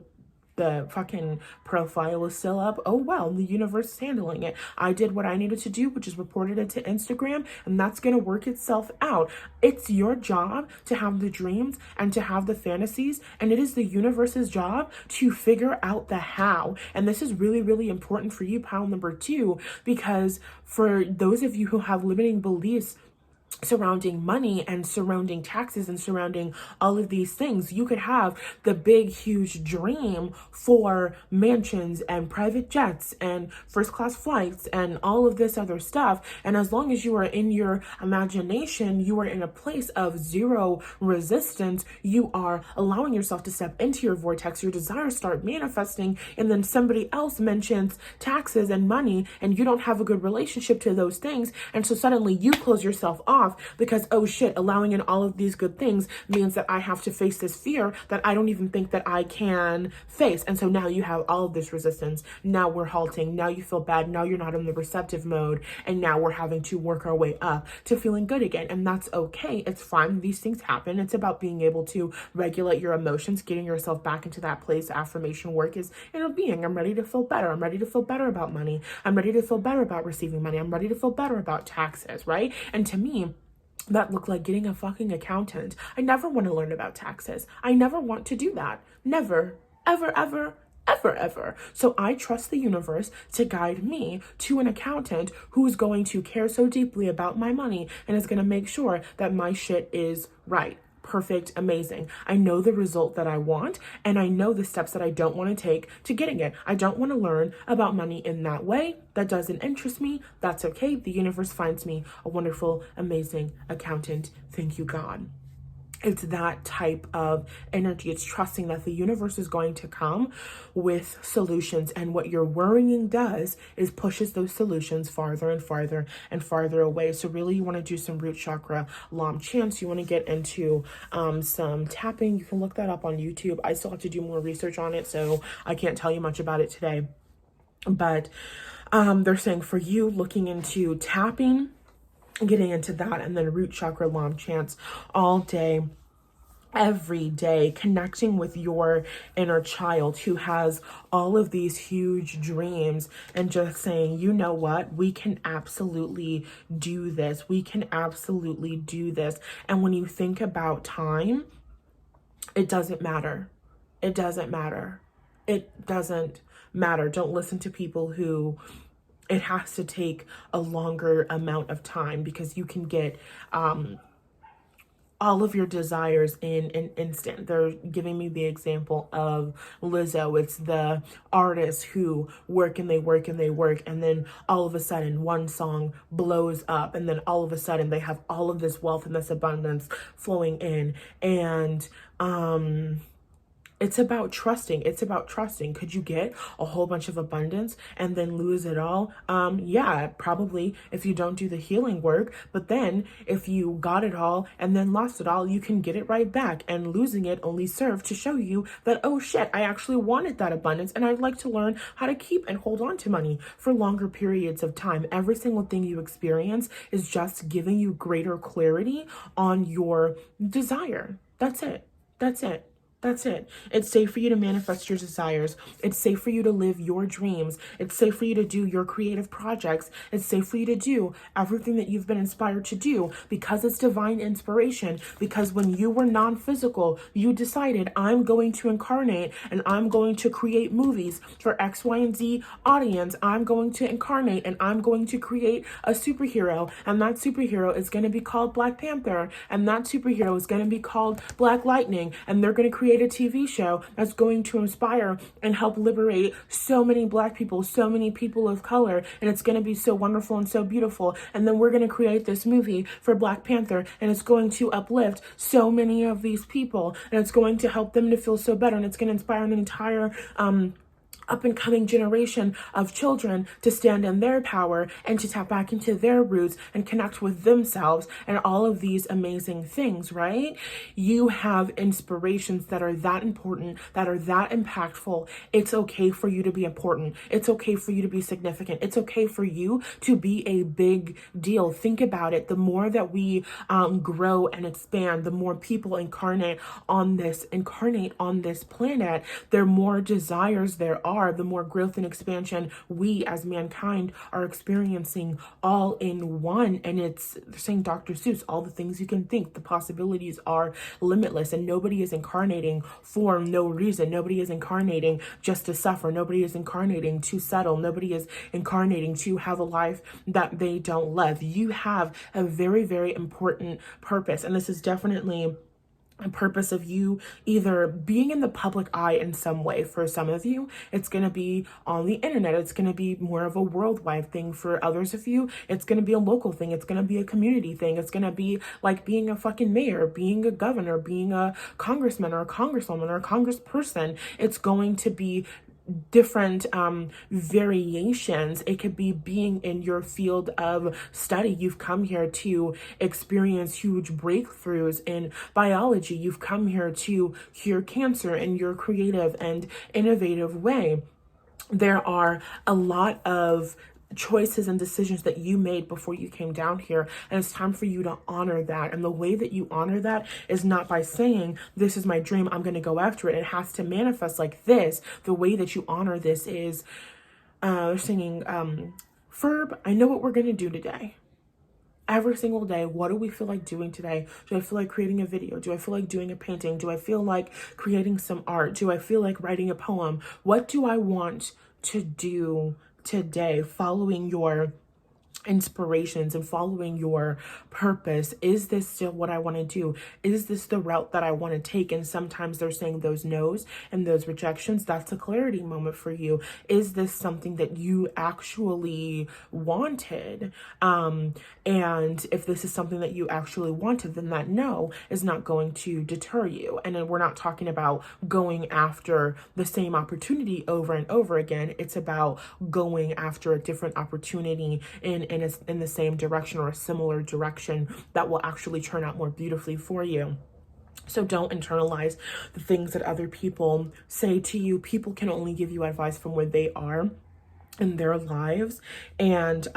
S1: fucking profile is still up. Oh well, the universe is handling it. I did what I needed to do, which is reported it to Instagram, and that's gonna work itself out. It's your job to have the dreams and to have the fantasies, and it is the universe's job to figure out the how. And this is really, really important for you, pile number 2, because for those of you who have limiting beliefs surrounding money and surrounding taxes and surrounding all of these things. You could have the big, huge dream for mansions and private jets and first class flights and all of this other stuff. And as long as you are in your imagination, you are in a place of zero resistance. You are allowing yourself to step into your vortex. Your desires start manifesting, and then somebody else mentions taxes and money, and you don't have a good relationship to those things. And so suddenly you close yourself off because, oh shit, allowing in all of these good things means that I have to face this fear that I don't even think that I can face. And so now you have all of this resistance. Now we're halting. Now you feel bad. Now you're not in the receptive mode. And now we're having to work our way up to feeling good again. And that's okay. It's fine. These things happen. It's about being able to regulate your emotions, getting yourself back into that place. Affirmation work is inner being. I'm ready to feel better. I'm ready to feel better about money. I'm ready to feel better about receiving money. I'm ready to feel better about taxes, right? And to me, that looked like getting a fucking accountant. I never want to learn about taxes. I never want to do that. Never, ever, ever, ever, ever. So I trust the universe to guide me to an accountant who's going to care so deeply about my money and is going to make sure that my shit is right. Perfect, amazing. I know the result that I want, and I know the steps that I don't want to take to getting it. I don't want to learn about money in that way. That doesn't interest me. That's okay. The universe finds me a wonderful, amazing accountant. Thank you, God. It's that type of energy. It's trusting that the universe is going to come with solutions. And what your worrying does is pushes those solutions farther and farther and farther away. So really you want to do some root chakra lam chants. You want to get into some tapping. You can look that up on YouTube. I still have to do more research on it, so I can't tell you much about it today. But they're saying for you, looking into tapping, getting into that, and then root chakra lam chants all day, every day, connecting with your inner child who has all of these huge dreams and just saying, you know what, we can absolutely do this. We can absolutely do this. And when you think about time, it doesn't matter. It doesn't matter. It doesn't matter. Don't listen to people who it has to take a longer amount of time, because you can get all of your desires in an instant. They're giving me the example of Lizzo. It's the artists who work and they work and they work, and then all of a sudden one song blows up, and then all of a sudden they have all of this wealth and this abundance flowing in. And it's about trusting. It's about trusting. Could you get a whole bunch of abundance and then lose it all? Yeah, probably, if you don't do the healing work. But then if you got it all and then lost it all, you can get it right back. And losing it only served to show you that, oh shit, I actually wanted that abundance, and I'd like to learn how to keep and hold on to money for longer periods of time. Every single thing you experience is just giving you greater clarity on your desire. That's it. That's it. That's it. It's safe for you to manifest your desires. It's safe for you to live your dreams. It's safe for you to do your creative projects. It's safe for you to do everything that you've been inspired to do, because it's divine inspiration. Because when you were non-physical, you decided, I'm going to incarnate and I'm going to create movies for X, Y, and Z audience. I'm going to incarnate and I'm going to create a superhero, and that superhero is going to be called Black Panther, and that superhero is going to be called Black Lightning, and they're going to create a TV show that's going to inspire and help liberate so many Black people, so many people of color, and it's going to be so wonderful and so beautiful. And then we're going to create this movie for Black Panther, and it's going to uplift so many of these people, and it's going to help them to feel so better, and it's going to inspire an entire up and coming generation of children to stand in their power and to tap back into their roots and connect with themselves and all of these amazing things, right? You have inspirations that are that important, that are that impactful. It's okay for you to be important. It's okay for you to be significant. It's okay for you to be a big deal. Think about it. The more that we grow and expand, the more people incarnate on this planet, the more desires there are. are, the more growth and expansion we as mankind are experiencing all in one. And it's saying Dr. Seuss, all the things you can think, the possibilities are limitless, and nobody is incarnating for no reason. Nobody is incarnating just to suffer. Nobody is incarnating to settle. Nobody is incarnating to have a life that they don't love. You have a very, very important purpose. And this is definitely a purpose of you either being in the public eye in some way. For some of you, it's going to be on the internet. It's going to be more of a worldwide thing. For others of you, it's going to be a local thing. It's going to be a community thing. It's going to be like being a fucking mayor, being a governor, being a congressman or a congresswoman or a congressperson. It's going to be different variations. It could be being in your field of study. You've come here to experience huge breakthroughs in biology. You've come here to cure cancer in your creative and innovative way. There are a lot of choices and decisions that you made before you came down here, and it's time for you to honor that. And the way that you honor that is not by saying, this is my dream, I'm going to go after it. It has to manifest like this. The way that you honor this is singing, Ferb, I know what we're going to do today. Every single day, what do we feel like doing today? Do I feel like creating a video? Do I feel like doing a painting? Do I feel like creating some art? Do I feel like writing a poem? What do I want to do today, following your inspirations and following your purpose? Is this still what I want to do? Is this the route that I want to take? And sometimes they're saying those no's and those rejections. That's a clarity moment for you. Is this something that you actually wanted? And if this is something that you actually wanted, then that no is not going to deter you. And then we're not talking about going after the same opportunity over and over again. It's about going after a different opportunity in the same direction or a similar direction that will actually turn out more beautifully for you. So don't internalize the things that other people say to you. People can only give you advice from where they are in their lives. And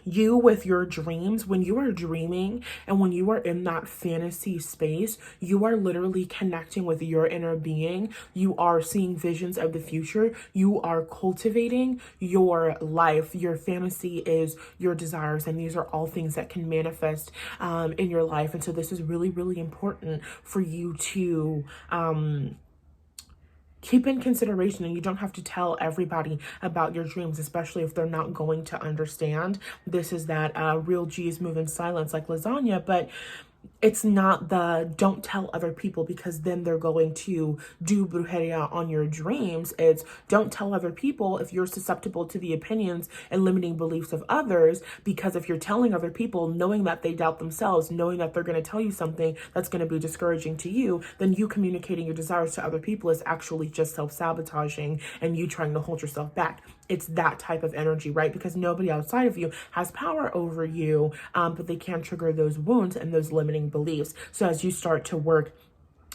S1: you with your dreams, when you are dreaming and when you are in that fantasy space, you are literally connecting with your inner being. You are seeing visions of the future. You are cultivating your life. Your fantasy is your desires, and these are all things that can manifest in your life. And so this is really, really important for you to keep in consideration. And you don't have to tell everybody about your dreams, especially if they're not going to understand. This is that real G's move in silence like lasagna, but it's not the don't tell other people because then they're going to do brujeria on your dreams. It's don't tell other people if you're susceptible to the opinions and limiting beliefs of others, because if you're telling other people knowing that they doubt themselves, knowing that they're going to tell you something that's going to be discouraging to you, then you communicating your desires to other people is actually just self-sabotaging and you trying to hold yourself back. It's that type of energy, right? Because nobody outside of you has power over you, but they can trigger those wounds and those limiting beliefs. So as you start to work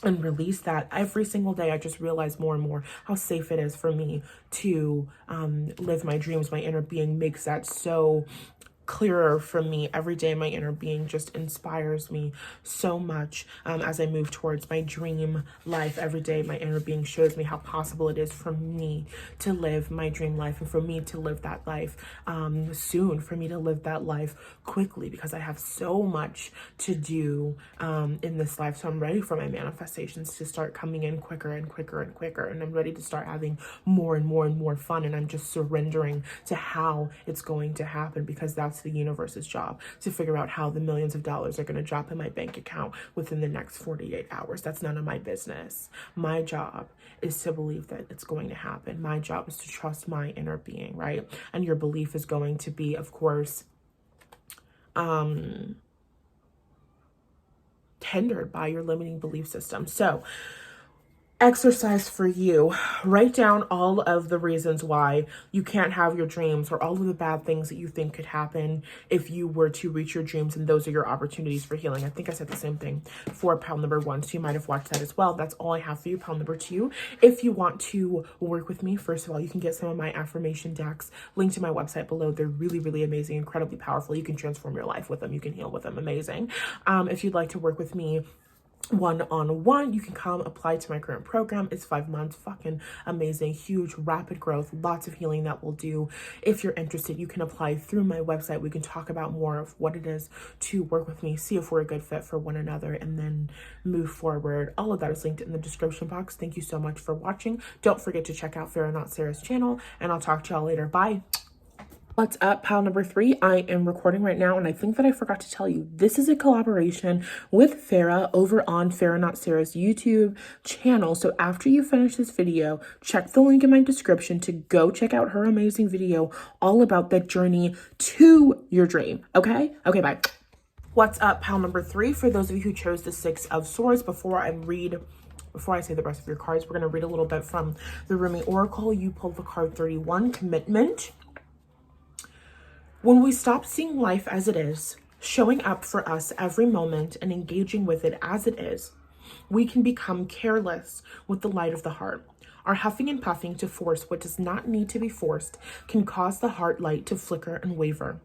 S1: and release that every single day, I just realize more and more how safe it is for me to live my dreams. My inner being makes that so clearer for me every day. My inner being just inspires me so much as I move towards my dream life. Every day my inner being shows me how possible it is for me to live my dream life, and for me to live that life soon, for me to live that life quickly, because I have so much to do in this life. So I'm ready for my manifestations to start coming in quicker and quicker and quicker, and I'm ready to start having more and more and more fun, and I'm just surrendering to how it's going to happen, because that's the universe's job, to figure out how the millions of dollars are going to drop in my bank account within the next 48 hours. That's none of my business. My job is to believe that it's going to happen. My job is to trust my inner being, right? And your belief is going to be, of course, hindered by your limiting belief system. So exercise for you. Write down all of the reasons why you can't have your dreams, or all of the bad things that you think could happen if you were to reach your dreams, and those are your opportunities for healing. I think I said the same thing for pile number 1, so you might have watched that as well. That's all I have for you. Pile number 2, if you want to work with me, first of all, you can get some of my affirmation decks linked to my website below. They're really, really amazing, incredibly powerful. You can transform your life with them. You can heal with them. Amazing. If you'd like to work with me one-on-one. You can come apply to my current program. It's 5 months, fucking amazing, huge, rapid growth, lots of healing that we'll do. If you're interested, you can apply through my website. We can talk about more of what it is to work with me, see if we're a good fit for one another, and then move forward. All of that is linked in the description box. Thank you so much for watching. Don't forget to check out FarrahNotSarah's channel, and I'll talk to y'all later. Bye. What's up, pal number 3? I am recording right now, and I think that I forgot to tell you, this is a collaboration with Farrah over on FarrahNotSarah's YouTube channel. So after you finish this video, check the link in my description to go check out her amazing video all about the journey to your dream. Okay? Okay, bye. What's up, pal number 3? For those of you who chose the 6 of Swords, before I say the rest of your cards, we're going to read a little bit from the Rumi Oracle. You pulled the card 31, Commitment. When we stop seeing life as it is, showing up for us every moment and engaging with it as it is, we can become careless with the light of the heart. Our huffing and puffing to force what does not need to be forced can cause the heart light to flicker and waver.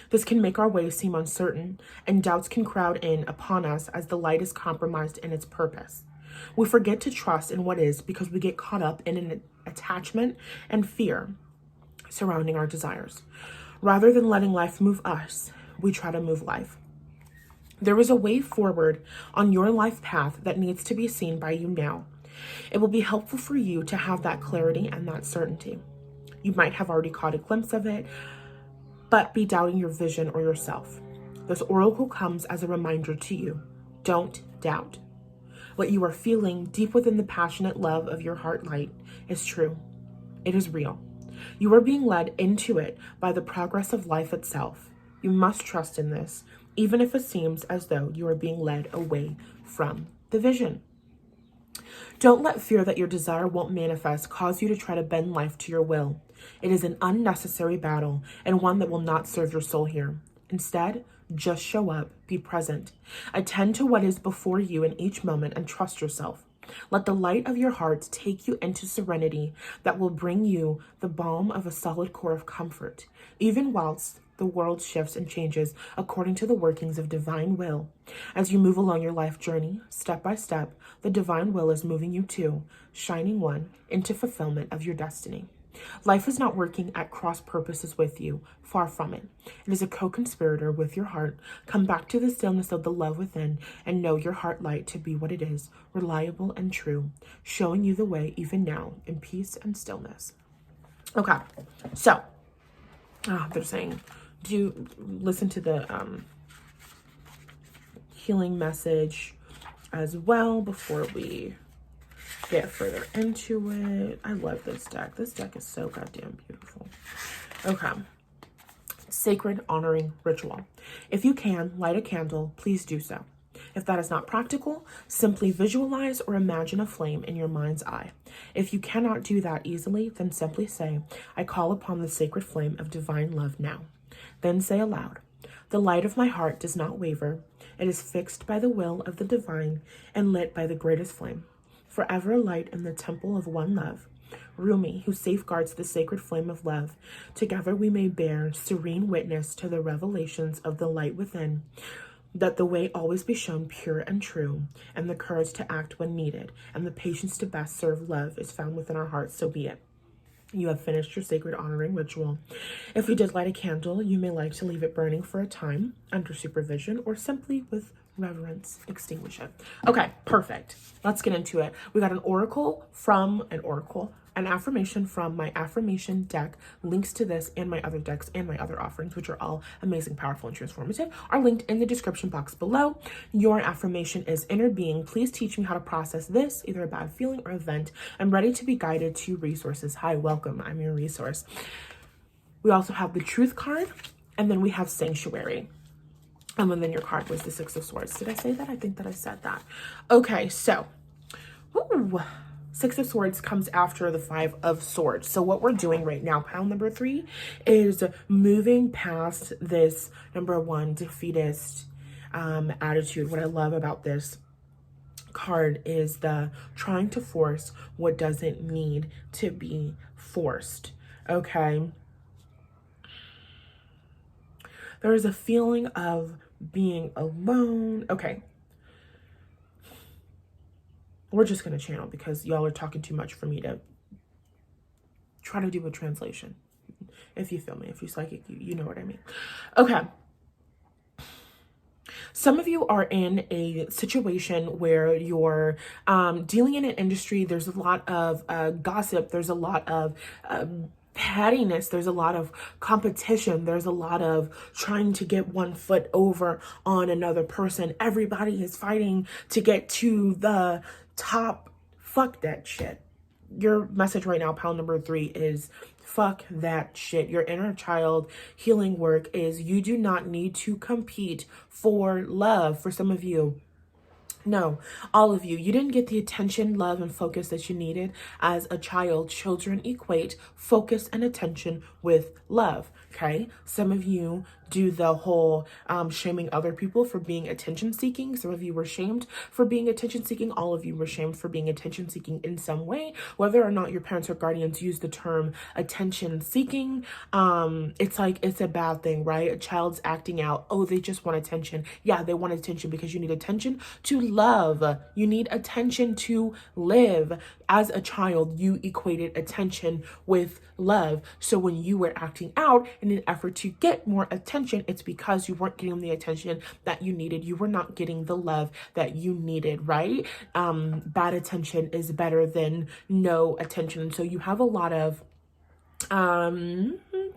S1: This can make our way seem uncertain, and doubts can crowd in upon us as the light is compromised in its purpose. We forget to trust in what is because we get caught up in an attachment and fear surrounding our desires. Rather than letting life move us, we try to move life. There is a way forward on your life path that needs to be seen by you now. It will be helpful for you to have that clarity and that certainty. You might have already caught a glimpse of it, but be doubting your vision or yourself. This oracle comes as a reminder to you. Don't doubt. What you are feeling deep within the passionate love of your heart light is true. It is real. You are being led into it by the progress of life itself. You must trust in this, even if it seems as though you are being led away from the vision. Don't let fear that your desire won't manifest cause you to try to bend life to your will. It is an unnecessary battle and one that will not serve your soul here. Instead, just show up, be present. Attend to what is before you in each moment and trust yourself. Let the light of your heart take you into serenity that will bring you the balm of a solid core of comfort, even whilst the world shifts and changes according to the workings of divine will. As you move along your life journey, step by step, the divine will is moving you to, shining one, into fulfillment of your destiny. Life is not working at cross purposes with you, far from it. It is a co-conspirator with your heart. Come back to the stillness of the love within and know your heart light to be what it is, reliable and true, showing you the way even now in peace and stillness. Okay, so they're saying, do listen to the healing message as well before we get further into it. I love this deck. This deck is so goddamn beautiful. Okay. Sacred honoring ritual. If you can, light a candle, please do so. If that is not practical, simply visualize or imagine a flame in your mind's eye. If you cannot do that easily, then simply say, I call upon the sacred flame of divine love now. Then say aloud, the light of my heart does not waver. It is fixed by the will of the divine and lit by the greatest flame. Forever light in the temple of one love, Rumi, who safeguards the sacred flame of love. Together we may bear serene witness to the revelations of the light within, that the way always be shown pure and true, and the courage to act when needed, and the patience to best serve love is found within our hearts, so be it. You have finished your sacred honoring ritual. If you did light a candle, you may like to leave it burning for a time, under supervision, or simply with reverence, extinguish it. Okay, perfect. Let's get into it. We got an affirmation from my affirmation deck. Links to this and my other decks and my other offerings, which are all amazing, powerful, and transformative, are linked in the description box below. Your affirmation is, inner being, please teach me how to process this, either a bad feeling or event. I'm ready to be guided to resources. Hi, welcome. I'm your resource. We also have the Truth card, and then we have Sanctuary. And then your card was the Six of Swords. Did I say that? I think that I said that. Okay, so Six of Swords comes after the Five of Swords. So what we're doing right now, pile number 3, is moving past this number 1 defeatist attitude. What I love about this card is the trying to force what doesn't need to be forced. Okay. There is a feeling of being alone. Okay. We're just going to channel because y'all are talking too much for me to try to do a translation. If you feel me, if you psychic, you know what I mean. Okay. Some of you are in a situation where you're dealing in an industry. There's a lot of gossip. There's a lot of pettiness. There's a lot of competition. There's a lot of trying to get one foot over on another person. Everybody is fighting to get to the top. Fuck that shit. Your message right now, pile number 3, is fuck that shit. Your inner child healing work is you do not need to compete for love. For some of you, no, all of you didn't get the attention, love, and focus that you needed as a child. Children equate focus and attention with love, okay? Some of you do the whole shaming other people for being attention seeking. Some of you were shamed for being attention seeking. All of you were shamed for being attention seeking in some way. Whether or not your parents or guardians use the term attention seeking, it's like it's a bad thing, right? A child's acting out. Oh, they just want attention. Yeah, they want attention because you need attention to love. You need attention to live. As a child, you equated attention with love. So when you were acting out in an effort to get more attention, it's because you weren't getting the attention that you needed. You were not getting the love that you needed, right? Bad attention is better than no attention. And so you have a lot of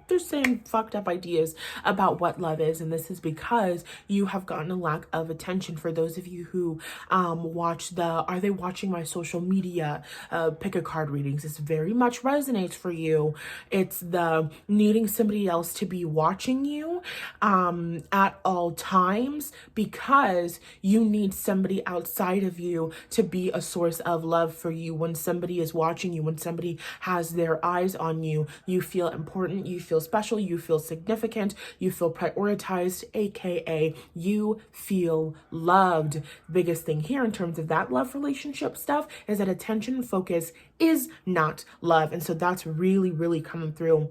S1: they're saying fucked up ideas about what love is, and this is because you have gotten a lack of attention. For those of you who watch the Are They Watching My Social Media pick a card readings, this very much resonates for you. It's the needing somebody else to be watching you at all times because you need somebody outside of you to be a source of love for you. When somebody is watching you, when somebody has their eyes on you, you feel important, you feel special, you feel significant, you feel prioritized, aka you feel loved. Biggest thing here in terms of that love relationship stuff is that attention focus is not love. And so that's really, really coming through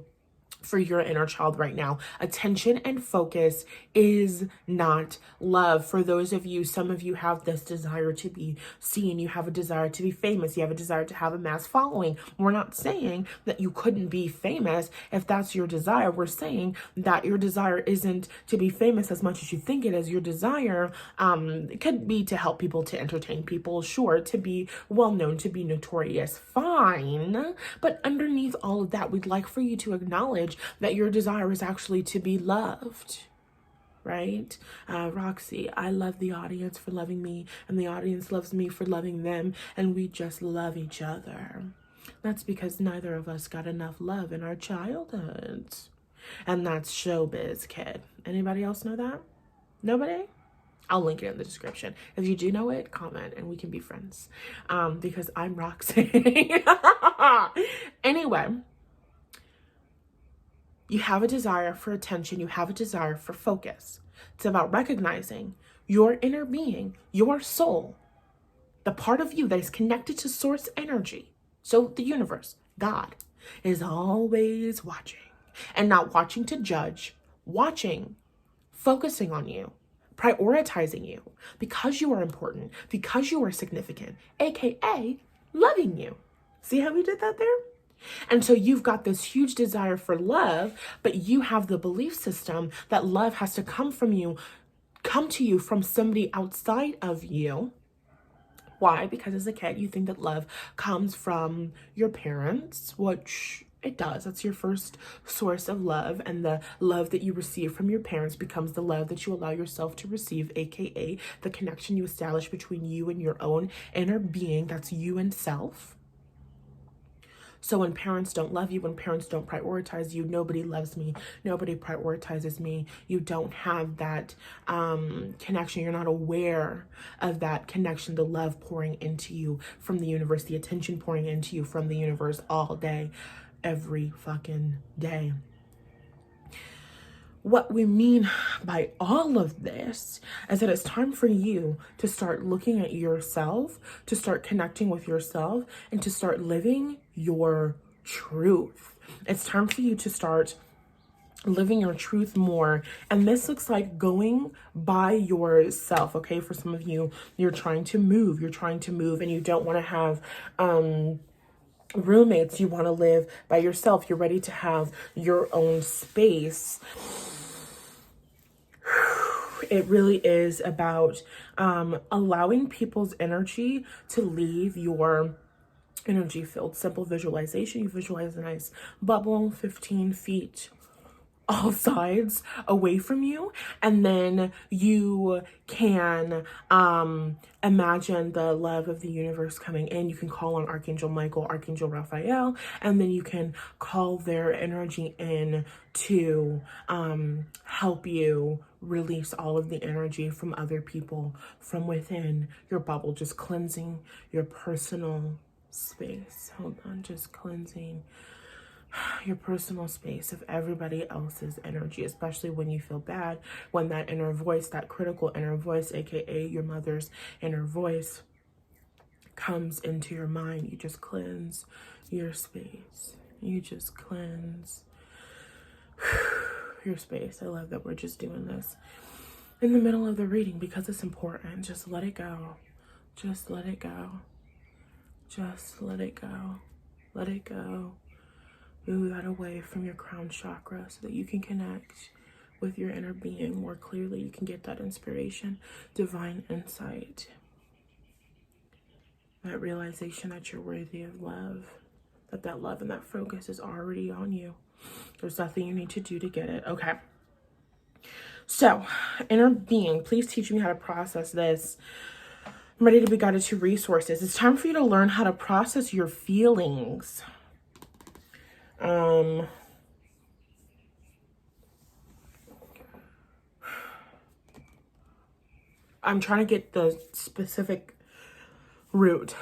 S1: for your inner child right now. Attention and focus is not love. For those of you, some of you have this desire to be seen. You have a desire to be famous. You have a desire to have a mass following. We're not saying that you couldn't be famous if that's your desire. We're saying that your desire isn't to be famous as much as you think it is. Your desire could be to help people, to entertain people, sure, to be well known, to be notorious, fine. But underneath all of that, we'd like for you to acknowledge that your desire is actually to be loved, right? Roxy, I love the audience for loving me, and the audience loves me for loving them, and we just love each other. That's because neither of us got enough love in our childhoods. And that's showbiz, kid. Anybody else know that? Nobody? I'll link it in the description. If you do know it, comment and we can be friends. Because I'm Roxy. Anyway, you have a desire for attention. You have a desire for focus. It's about recognizing your inner being, your soul, the part of you that is connected to source energy. So the universe, God, is always watching, and not watching to judge, watching, focusing on you, prioritizing you because you are important, because you are significant, aka loving you. See how we did that there? And so you've got this huge desire for love, but you have the belief system that love has to come to you from somebody outside of you. Why? Because as a kid, you think that love comes from your parents, which it does. That's your first source of love. And the love that you receive from your parents becomes the love that you allow yourself to receive, aka the connection you establish between you and your own inner being. That's you and self. So when parents don't love you, when parents don't prioritize you, nobody loves me, nobody prioritizes me, you don't have that connection, you're not aware of that connection, the love pouring into you from the universe, the attention pouring into you from the universe all day, every fucking day. What we mean by all of this is that it's time for you to start looking at yourself, to start connecting with yourself, and to start living your truth. It's time for you to start living your truth more. And this looks like going by yourself. Okay, for some of you, you're trying to move, and you don't want to have roommates. You want to live by yourself. You're ready to have your own space. It really is about allowing people's energy to leave your energy field. Simple visualization. You visualize a nice bubble 15 feet all sides away from you, and then you can imagine the love of the universe coming in. You can call on Archangel Michael, Archangel Raphael, and then you can call their energy in to help you release all of the energy from other people from within your bubble, just cleansing your personal space. Hold on, just cleansing your personal space of everybody else's energy, especially when you feel bad, when that inner voice, that critical inner voice, aka your mother's inner voice, comes into your mind. You just cleanse your space. You just cleanse your space. I love that we're just doing this in the middle of the reading because it's important. Just let it go. Just let it go. Just let it go. Let it go. Move that away from your crown chakra so that you can connect with your inner being more clearly. You can get that inspiration, divine insight, that realization that you're worthy of love, that love and that focus is already on you. There's nothing you need to do to get it. Okay. So, inner being, please teach me how to process this. I'm ready to be guided to resources. It's time for you to learn how to process your feelings. I'm trying to get the specific root.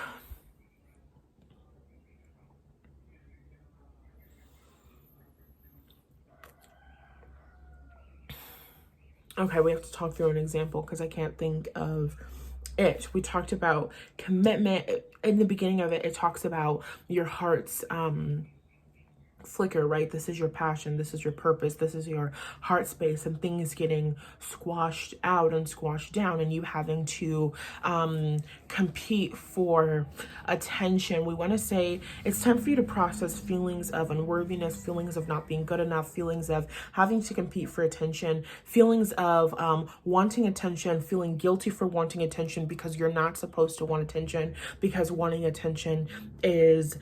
S1: Okay, we have to talk through an example because I can't think of it. We talked about commitment. In the beginning of it, it talks about your heart's flicker, right? This is your passion, this is your purpose, this is your heart space, and things getting squashed out and squashed down, and you having to compete for attention. We want to say it's time for you to process feelings of unworthiness, feelings of not being good enough, feelings of having to compete for attention, feelings of wanting attention, feeling guilty for wanting attention because you're not supposed to want attention, because wanting attention is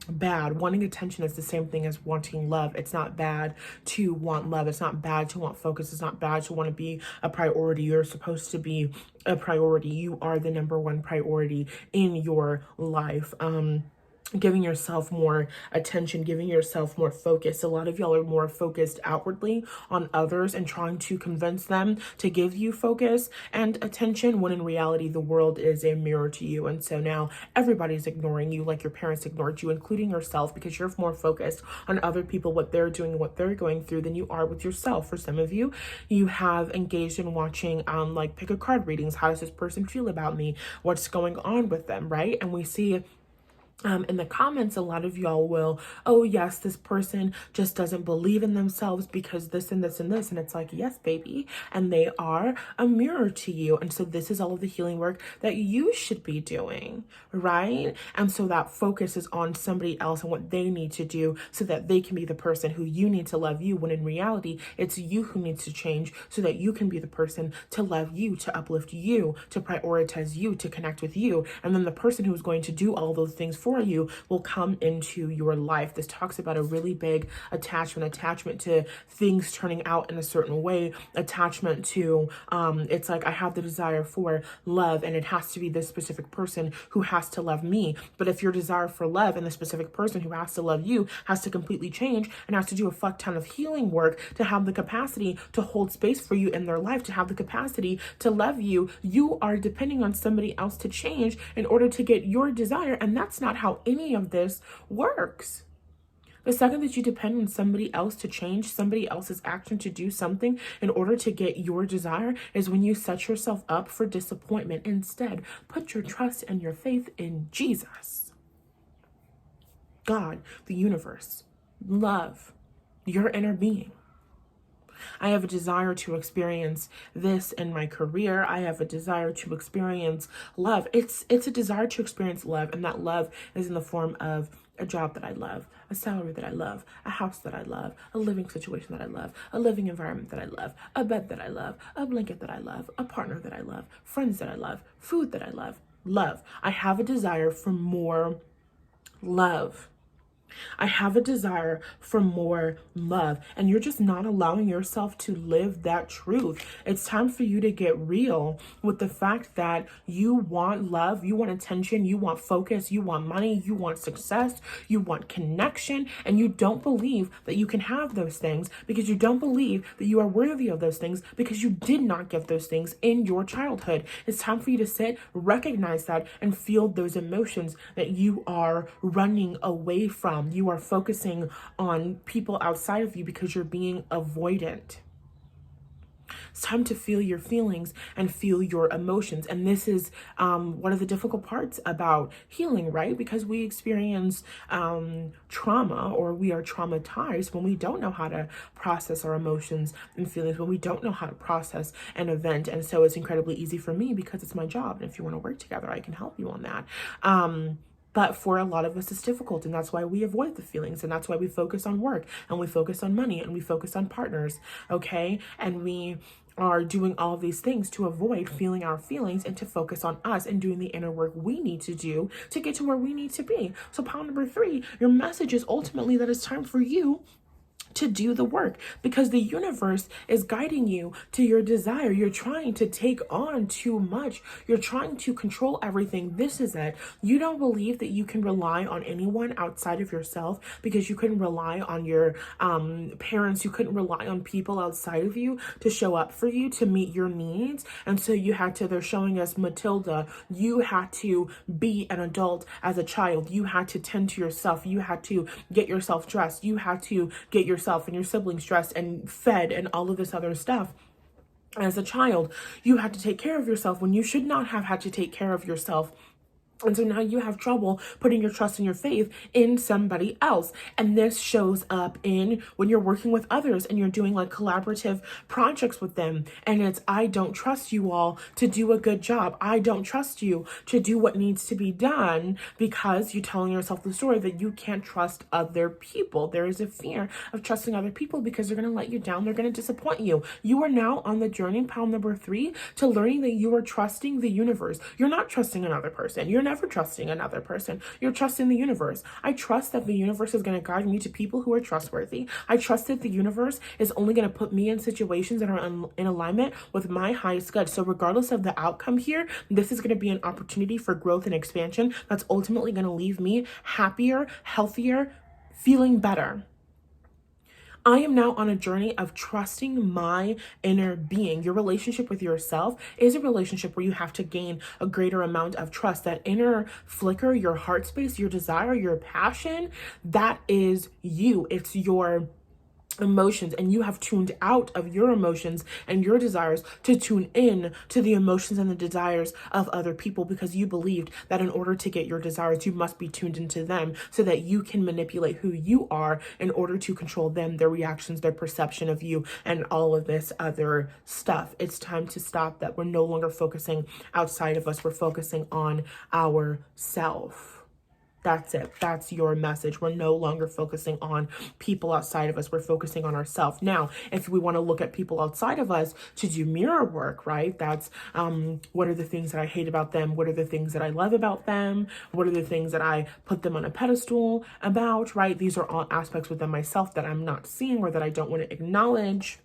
S1: bad. Wanting attention is the same thing as wanting love. It's not bad to want love. It's not bad to want focus. It's not bad to want to be a priority. You're supposed to be a priority. You are the number one priority in your life. Giving yourself more attention, giving yourself more focus. A lot of y'all are more focused outwardly on others and trying to convince them to give you focus and attention, when in reality the world is a mirror to you. And so now everybody's ignoring you like your parents ignored you, including yourself, because you're more focused on other people, what they're doing, what they're going through, than you are with yourself. For some of you, you have engaged in watching like pick a card readings. How does this person feel about me? What's going on with them, right? And we see in the comments, a lot of y'all will, oh yes, this person just doesn't believe in themselves because this and this and this. And it's like, yes, baby. And they are a mirror to you. And so this is all of the healing work that you should be doing, right? And so that focus is on somebody else and what they need to do so that they can be the person who you need to love you, when in reality, it's you who needs to change so that you can be the person to love you, to uplift you, to prioritize you, to connect with you. And then the person who is going to do all those things for you will come into your life. This talks about a really big attachment to things turning out in a certain way, attachment to it's like, I have the desire for love and it has to be this specific person who has to love me. But if your desire for love and the specific person who has to love you has to completely change and has to do a fuck ton of healing work to have the capacity to hold space for you in their life, to have the capacity to love you, you are depending on somebody else to change in order to get your desire. And that's not how any of this works. The second that you depend on somebody else to change, somebody else's action to do something in order to get your desire, is when you set yourself up for disappointment. Instead, put your trust and your faith in Jesus, God, the universe, love, your inner being. I have a desire to experience this in my career. I have a desire to experience love. It's a desire to experience love, and that love is in the form of a job that I love, a salary that I love, a house that I love, a living situation that I love, a living environment that I love, a bed that I love, a blanket that I love, a partner that I love, friends that I love, food that I love. Love. I have a desire for more love. I have a desire for more love, and you're just not allowing yourself to live that truth. It's time for you to get real with the fact that you want love, you want attention, you want focus, you want money, you want success, you want connection, and you don't believe that you can have those things because you don't believe that you are worthy of those things because you did not get those things in your childhood. It's time for you to sit, recognize that, and feel those emotions that you are running away from. You are focusing on people outside of you because you're being avoidant. It's time to feel your feelings and feel your emotions. And this is one of the difficult parts about healing, right? Because we experience trauma, or we are traumatized when we don't know how to process our emotions and feelings, when we don't know how to process an event. And so it's incredibly easy for me because it's my job. And if you want to work together, I can help you on that. But for a lot of us, it's difficult, and that's why we avoid the feelings, and that's why we focus on work, and we focus on money, and we focus on partners, okay? And we are doing all of these things to avoid feeling our feelings and to focus on us and doing the inner work we need to do to get to where we need to be. So pound number 3, your message is ultimately that it's time for you to do the work, because the universe is guiding you to your desire. You're trying to take on too much. You're trying to control everything. This is it. You don't believe that you can rely on anyone outside of yourself because you couldn't rely on your parents. You couldn't rely on people outside of you to show up for you, to meet your needs. And so you had to, they're showing us Matilda, you had to be an adult as a child. You had to tend to yourself. You had to get yourself dressed. You had to get yourself and your siblings dressed and fed and all of this other stuff. As a child, you had to take care of yourself when you should not have had to take care of yourself. And so now you have trouble putting your trust and your faith in somebody else. And this shows up in when you're working with others and you're doing like collaborative projects with them. And it's, I don't trust you all to do a good job. I don't trust you to do what needs to be done, because you're telling yourself the story that you can't trust other people. There is a fear of trusting other people because they're going to let you down. They're going to disappoint you. You are now on the journey, pound number 3, to learning that you are trusting the universe. You're not trusting another person. You're never trusting another person. You're trusting the universe. I trust that the universe is going to guide me to people who are trustworthy. I trust that the universe is only going to put me in situations that are in alignment with my highest good. So regardless of the outcome here, this is going to be an opportunity for growth and expansion that's ultimately going to leave me happier, healthier, feeling better. I am now on a journey of trusting my inner being. Your relationship with yourself is a relationship where you have to gain a greater amount of trust. That inner flicker, your heart space, your desire, your passion, that is you. It's your emotions, and you have tuned out of your emotions and your desires to tune in to the emotions and the desires of other people, because you believed that in order to get your desires, you must be tuned into them so that you can manipulate who you are in order to control them, their reactions, their perception of you, and all of this other stuff. It's time to stop that. We're no longer focusing outside of us. We're focusing on ourselves. That's it. That's your message. We're no longer focusing on people outside of us. We're focusing on ourselves. Now, if we want to look at people outside of us to do mirror work, right? That's what are the things that I hate about them? What are the things that I love about them? What are the things that I put them on a pedestal about, right? These are all aspects within myself that I'm not seeing or that I don't want to acknowledge,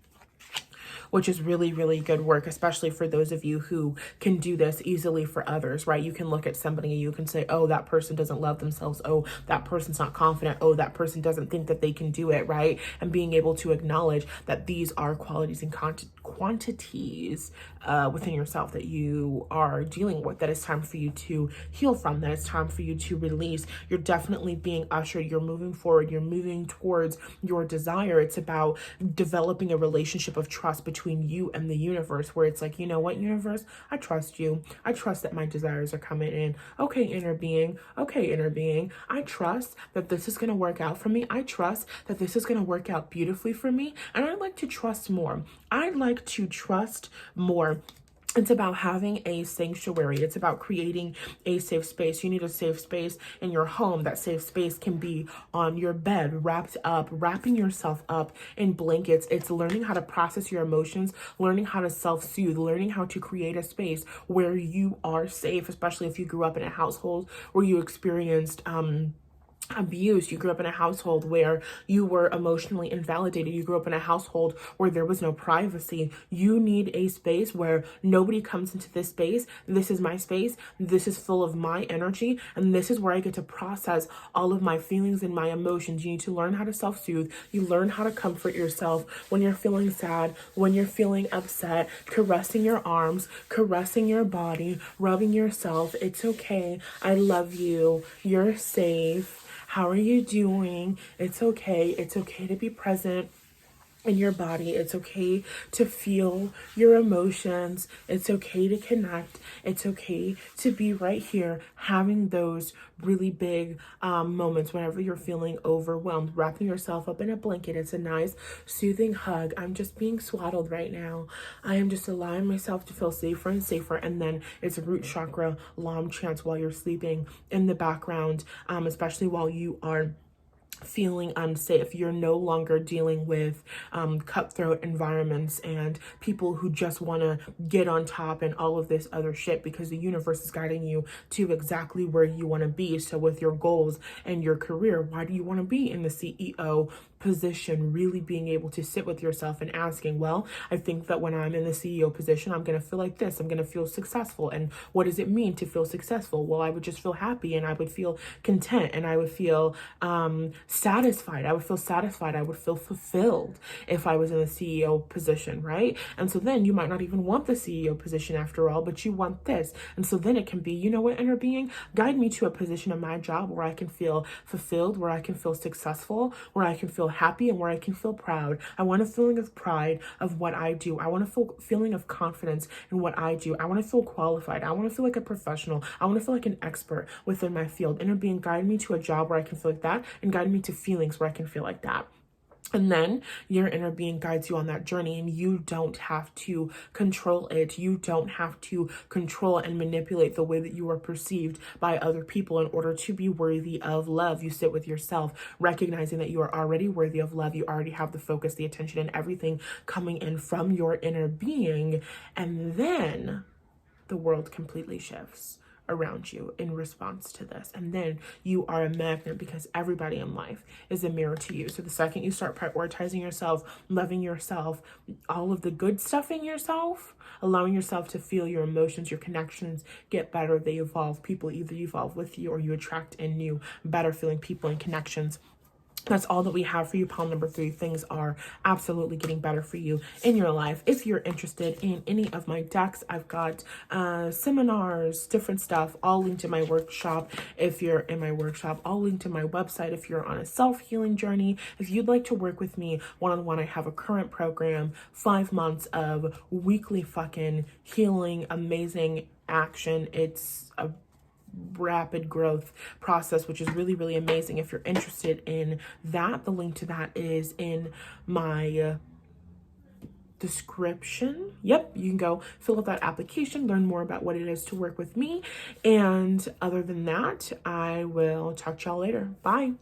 S1: which is really, really good work, especially for those of you who can do this easily for others, right? You can look at somebody and you can say, oh, that person doesn't love themselves. Oh, that person's not confident. Oh, that person doesn't think that they can do it, right? And being able to acknowledge that these are qualities and quantities within yourself that you are dealing with, that it's time for you to heal from, that it's time for you to release. You're definitely being ushered. You're moving forward. You're moving towards your desire. It's about developing a relationship of trust between you and the universe, where it's like, you know what, universe, I trust you. I trust that my desires are coming in. Okay, inner being. Okay, inner being. I trust that this is going to work out for me. I trust that this is going to work out beautifully for me. And I'd like to trust more. I'd like to trust more. It's about having a sanctuary. It's about creating a safe space. You need a safe space in your home. That safe space can be on your bed, wrapped up, wrapping yourself up in blankets. It's learning how to process your emotions, learning how to self-soothe, learning how to create a space where you are safe, especially if you grew up in a household where you experienced abuse. You grew up in a household where you were emotionally invalidated. You grew up in a household where there was no privacy. You need a space where nobody comes into this space. This is my space. This is full of my energy. And this is where I get to process all of my feelings and my emotions. You need to learn how to self-soothe. You learn how to comfort yourself when you're feeling sad, when you're feeling upset, caressing your arms, caressing your body, rubbing yourself. It's okay. I love you. You're safe. How are you doing? It's okay. It's okay to be present in your body. It's okay to feel your emotions. It's okay to connect. It's okay to be right here having those really big moments whenever you're feeling overwhelmed. Wrapping yourself up in a blanket. It's a nice soothing hug. I'm just being swaddled right now. I am just allowing myself to feel safer and safer. And then it's a root chakra Lam chants while you're sleeping in the background, especially while you are feeling unsafe. You're no longer dealing with cutthroat environments and people who just want to get on top and all of this other shit, because the universe is guiding you to exactly where you want to be. So with your goals and your career, why do you want to be in the CEO position? Really being able to sit with yourself and asking, well, I think that when I'm in the CEO position, I'm going to feel like this. I'm going to feel successful. And what does it mean to feel successful? Well, I would just feel happy, and I would feel content, and I would feel satisfied. I would feel satisfied. I would feel fulfilled if I was in the CEO position, right? And so then you might not even want the CEO position after all, but you want this. And so then it can be, you know what, inner being, guide me to a position in my job where I can feel fulfilled, where I can feel successful, where I can feel happy, and where I can feel proud. I want a feeling of pride of what I do. I want a feeling of confidence in what I do. I want to feel qualified. I want to feel like a professional. I want to feel like an expert within my field. Inner being, guide me to a job where I can feel like that, and guide me to feelings where I can feel like that. And then your inner being guides you on that journey, and you don't have to control it. You don't have to control and manipulate the way that you are perceived by other people in order to be worthy of love. You sit with yourself, recognizing that you are already worthy of love. You already have the focus, the attention, and everything coming in from your inner being. And then the world completely shifts around you in response to this. And then you are a magnet, because everybody in life is a mirror to you. So the second you start prioritizing yourself, loving yourself, all of the good stuff in yourself, allowing yourself to feel your emotions, your connections get better, they evolve. People either evolve with you, or you attract in new, better feeling people and connections. That's all that we have for you. Pile number 3. Things are absolutely getting better for you in your life. If you're interested in any of my decks, I've got seminars, different stuff, all linked to my workshop. If you're in my workshop, all linked to my website. If you're on a self-healing journey, if you'd like to work with me one-on-one, I have a current program, 5 months of weekly fucking healing, amazing action. It's a rapid growth process, which is really, really amazing. If you're interested in that, the link to that is in my description. Yep, you can go fill out that application, learn more about what it is to work with me. And other than that, I will talk to y'all later. Bye.